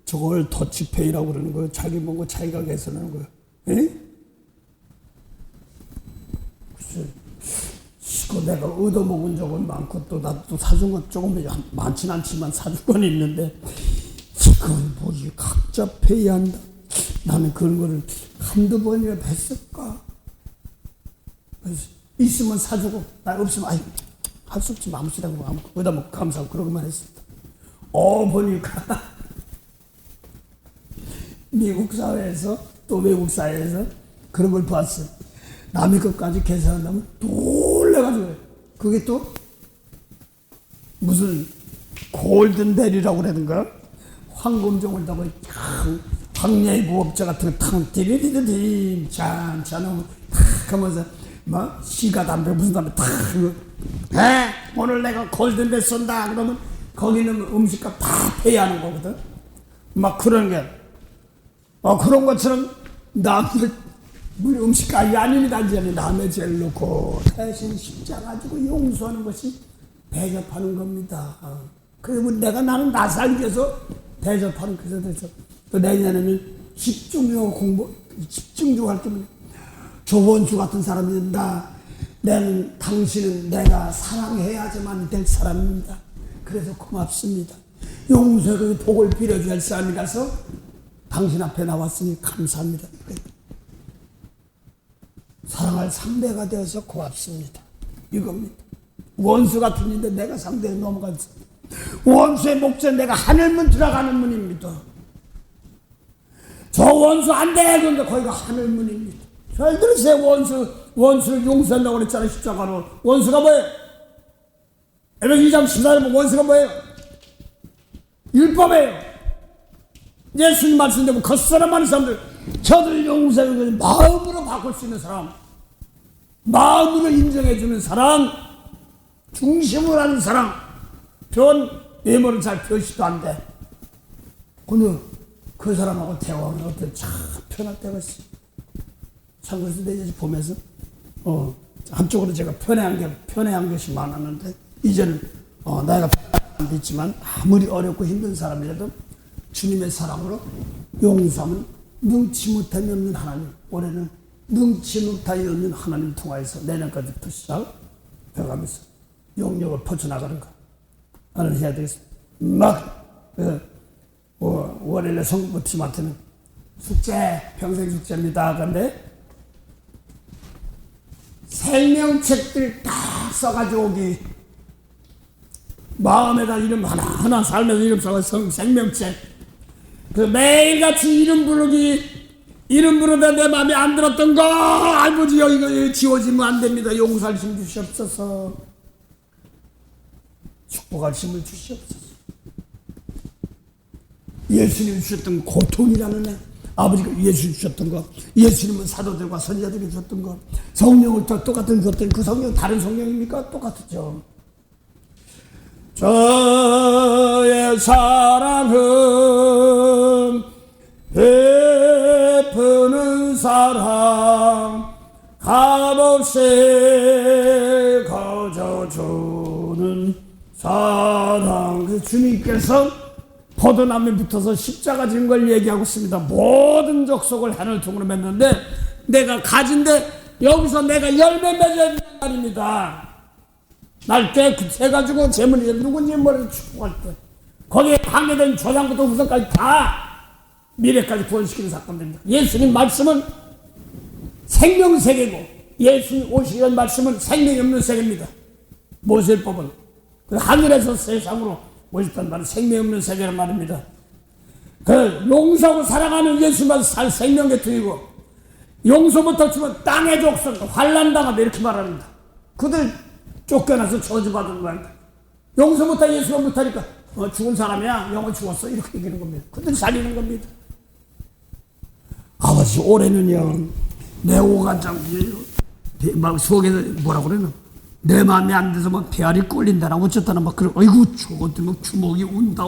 저걸 더치페이라고 그러는 거예요. 자기 먹고 자기가 계산하는 거예요. 에? 글쎄, 이거 내가 얻어먹은 적은 많고 또 나도 사준 건 조금 많진 않지만 사준 건 있는데 이걸 뭐지 각자 페이한다. 나는 그런 거를 한두 번이라도 했을까? 그래서 있으면 사주고 나 없으면 할 수 없지 아무 시라고 얻어 먹고 감사하고 그러고만 했습니다. 보니까 미국 사회에서 또 외국 사회에서 그런 걸 봤어요. 남의 것까지 계산한다면 놀래가지고 그게 또 무슨 골든벨이라고 그러는가 황금종을 다고 황야의 무업자 같은 거 탕 디리디디 잔잔하면 탁 하면서 막 시가 담배 무슨 담배 탁 오늘 내가 골든벨 쏜다 그러면 거기는 음식값 다 페이하는 거거든. 막 그런 게 그런 것처럼 남의 우리 음식값이 아닙니다. 이제 남의 죄를 놓고 대신 십자가 가지고 용서하는 것이 대접하는 겁니다. 그러면 나는 나 살기 위해서 대접하는 그래서 또 내년에는 집중적으로 할 때문에 조원수 같은 사람이 당신은 내가 사랑해야지만 될 사람입니다. 그래서 고맙습니다. 용서의 복을 빌어줘야 할 사람이라서 당신 앞에 나왔으니 감사합니다. 사랑할 상대가 되어서 고맙습니다. 이겁니다. 원수 같은 일인데 내가 상대에 넘어갔어. 원수의 목전 내가 하늘문 들어가는 문입니다. 저 원수 안 돼! 그런데 거기가 하늘문입니다. 잘 들으세요. 원수를 용서한다고 그랬잖아요. 십자가로. 원수가 뭐예요? 에베소 2장 14절 원수가 뭐예요? 율법이에요. 예수님 말씀대로 겉사람 많은 사람들 저들 용서하는 것을 마음으로 바꿀 수 있는 사람, 마음으로 인정해주는 사람, 중심으로 하는 사람, 전 외모는 잘 표시도 안 돼. 근데 그 사람하고 대화하면 어때? 참 편할 때가 있어. 참 그래서 내가 보면서 한쪽으로 제가 편애한 것이 많았는데 이제는 내가 편애한 게 있지만 아무리 어렵고 힘든 사람이라도 주님의 사랑으로 용서하면 능치 못함이 없는 하나님, 올해는 능치 못함이 없는 하나님 통하여서 내년까지부터 시작해가면서 영역을 퍼져나가는 거 나는 해야 되겠습니다. 월요일에 성부팀한테는 숙제, 평생 숙제입니다. 그런데 생명책들 다 써가지고 오기 마음에다 이름 하나하나 삶에서 이름 써가 생명책. 그 매일같이 이름 부르다 내 마음에 안 들었던 거 아버지여 이거 지워지면 안 됩니다. 용서할 힘 주시옵소서. 축복할 힘을 주시옵소서. 예수님 주셨던 고통이라는 아버지가 예수 주셨던 거, 예수님은 사도들과 선지자들이 주셨던 거, 성령을 또 똑같은 주셨던 그 성령 다른 성령입니까? 똑같죠. 저의 사랑은 베푸는 사랑 값없이 거저주는 사랑. 그 주님께서 포도나무에 붙어서 십자가 진 걸 얘기하고 있습니다. 모든 족속을 하늘 통으로 맺는데 내가 가진데 여기서 내가 열매 맺어야 된단 말입니다. 날 깨끗해가지고 재물이 누군지 모르는 축복할 때 거기에 관계된 조상부터 후손까지 다 미래까지 구원시키는 사건입니다. 예수님 말씀은 생명세계고 예수님 오시기 전 말씀은 생명이 없는 세계입니다. 모세법은 그 하늘에서 세상으로 오셨단 말은 생명 없는 세계란 말입니다. 그 용서하고 살아가는 예수만 살 생명계통이고 용서 주면 땅의 족속 환난당하다 이렇게 말합니다. 그들 쫓겨나서 저주받은 거야. 용서 못하 예수가 못하니까 죽은 사람이야 영원 죽었어 이렇게 얘기하는 겁니다. 그들 살리는 겁니다. 아버지 올해는요 내 오간장이에요. 막 속에서 뭐라고 그러나 내 마음에 안 돼서 막 배알이 꼴린다나 어쨌다나 막 그러고 아이고 저것들 막 주먹이 운다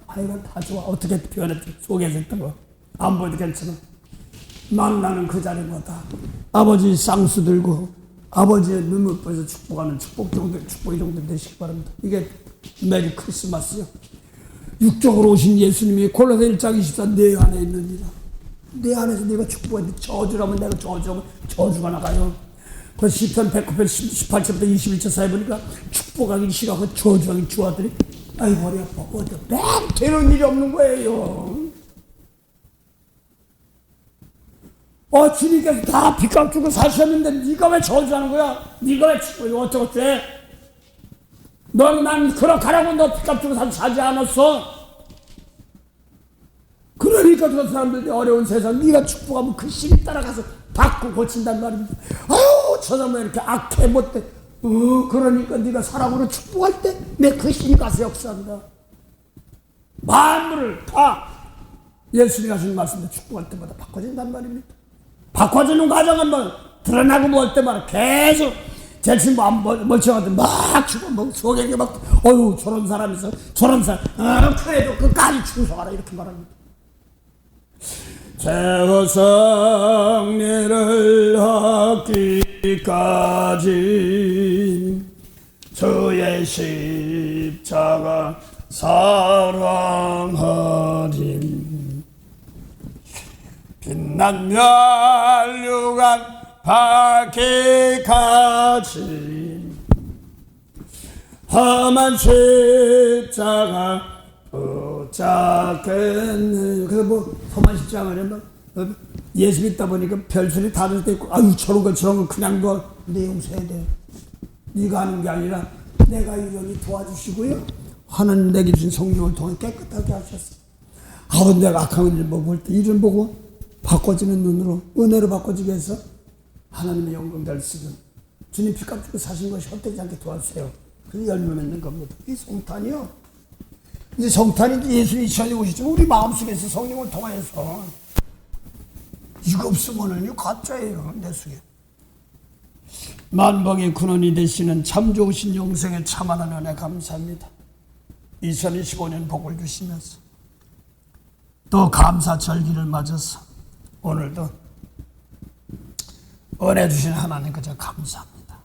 아이고 다 좋아. 어떻게 표현했지 속에서 했던 거 안 보여도 괜찮아. 만나는 그 자리마다 아버지 쌍수 들고 아버지의 눈물 보여서 축복하는 축복이 정도 되시기 바랍니다. 이게 메리 크리스마스요. 육적으로 오신 예수님이 골로새 1장 24 내 안에 있느니라. 내 안에서 내가 축복했는데 저주라면 내가 저주하면 저주가 나가요. 그 시편 109편 18절부터 21절 사이 보니까 축복하기 싫어하고 저주하기 좋아하더니 아이 머리 아파 어디 맨 되는 일이 없는 거예요. 주님께서 다 빚값 주고 사셨는데 네가 왜 저주하는 거야? 네가 왜 축복해? 어쩌고저쩌? 난 그럼 가라고 너 빚값 주고 사지 않았어? 그러니까 그 사람들이 어려운 세상 네가 축복하면 그 신이 따라가서 받고 고친단 말입니다. 아유 저 사람은 이렇게 악해 못돼. 그러니까 네가 사랑으로 축복할 때 내 그 신이 가서 역사한다. 만물을 다 예수님이 하신 말씀대 축복할 때마다 바꿔진단 말입니다. 바꿔주는 과정은 뭐 드러나고 뭐 할 때마다 계속 제 친구 안 멀쩡하던 막 죽어 뭐 속에 막 어휴 저런 사람 있어 저런 사람 그래도 끝까지 충성하라 이렇게 말합니다. 최고 승리를 얻기까지 주의 십자가 사랑하리. 빛난 멸류관 밝기까지 험한 십자가 붙잡겠네. 그래서 뭐 험한 십자가는 예수 믿다 보니까 별소리 다를 때 있고 아유 저런 거 그냥 둬. 내 용서해야 돼. 네가 하는 게 아니라 내가 이러니 도와주시고요. 하나님 내게 주신 성령을 통해 깨끗하게 하셨어. 아버지 내가 악한 일을 볼 때 이를 보고 바꿔지는 눈으로 은혜로 바꿔지게 해서 하나님의 영광 될 수 있는 주님 피값 주고 사신 것이 헛되지 않게 도와주세요. 그래서 열매 맺는 겁니다. 이 성탄이요. 이제 성탄이 예수님이 시간에 오시죠. 우리 마음속에서 성령을 통하여서 이거 없으면은요 가짜예요. 내 속에 만방의 근원이 되시는 참 좋으신 영생의 참한한 은혜 감사합니다. 2025년 복을 주시면서 또 감사 절기를 맞아서 오늘도 은혜 주신 하나님 그저 감사합니다.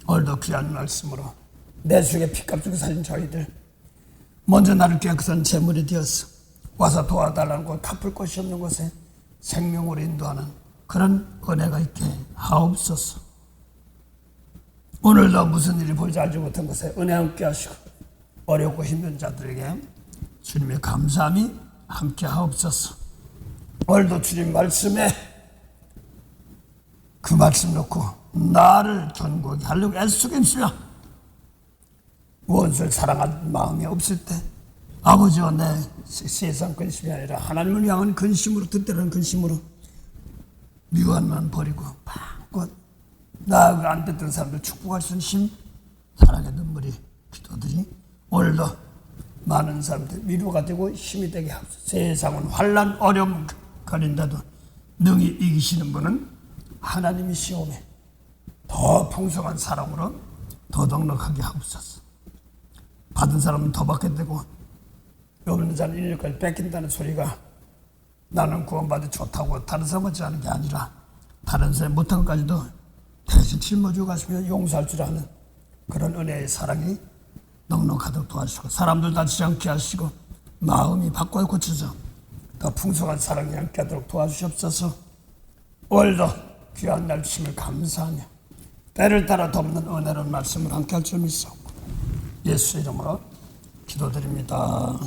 오늘도 귀한 말씀으로 내 속에 피값 주고 살린 저희들 먼저 나를 깨끗한 제물이 되어서 와서 도와달라는 곳 갚을 곳이 없는 곳에 생명으로 인도하는 그런 은혜가 있게 하옵소서. 오늘도 무슨 일이 보이지 알지 못한 곳에 은혜 함께 하시고 어렵고 힘든 자들에게 주님의 감사함이 함께 하옵소서. 오늘도 주님 말씀에 그 말씀 놓고 나를 견고하게 하려고 애쓰고 있으며 원수를 사랑하는 마음이 없을 때 아버지와 내 세상 근심이 아니라 하나님을 향한 근심으로, 뜻대로는 근심으로 미워함만 버리고 마음껏 나아가 안 됐던 사람들 축복할 수 있는 힘, 사랑의 눈물이, 기도들이 오늘도 많은 사람들 위로가 되고 힘이 되게 하옵소서. 세상은 환난 어려움 걸린다도 능히 이기시는 분은 하나님이시오매 더 풍성한 사랑으로 더 넉넉하게 하옵소서. 받은 사람은 더 받게 되고 없는 자는 인력까지 뺏긴다는 소리가 나는 구원받아 좋다고 다른 사람 같지 않은 게 아니라 다른 사람 못한 것까지도 대신 짊어지고 가시며 용서할 줄 아는 그런 은혜의 사랑이 넉넉하도록 도와주시고 사람들 다치지 않게 하시고 마음이 바꿔 고쳐서 더 풍성한 사랑이 함께 하도록 도와주시옵소서. 오늘도 귀한 날 주심을 감사하며 때를 따라 돕는 은혜로운 말씀을 함께 할 줄 믿사옵고 예수 이름으로 기도드립니다.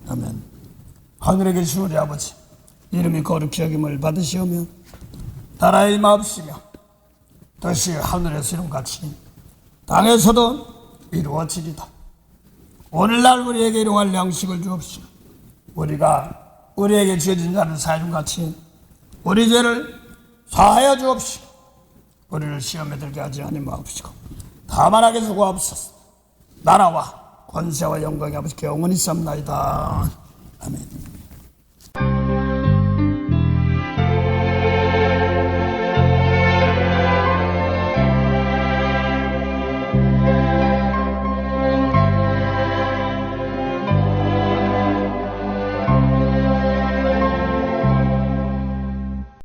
아멘. 하늘에 계신 우리 아버지 이름이 거룩히 여김을 받으시오며 나라의 임하옵시며 뜻이 하늘에서 이룬같이 땅에서도 이루어지리다. 오늘날 우리에게 일용할 양식을 주옵시고 우리가 우리에게 죄진 자를 사하는 같이 우리 죄를 사하여 주옵시고 우리를 시험에 들게 하지 아니 마옵시고 다만 악에서 구하옵소서. 나라와 권세와 영광이 아버지께 영원히 있사옵나이다. 아멘.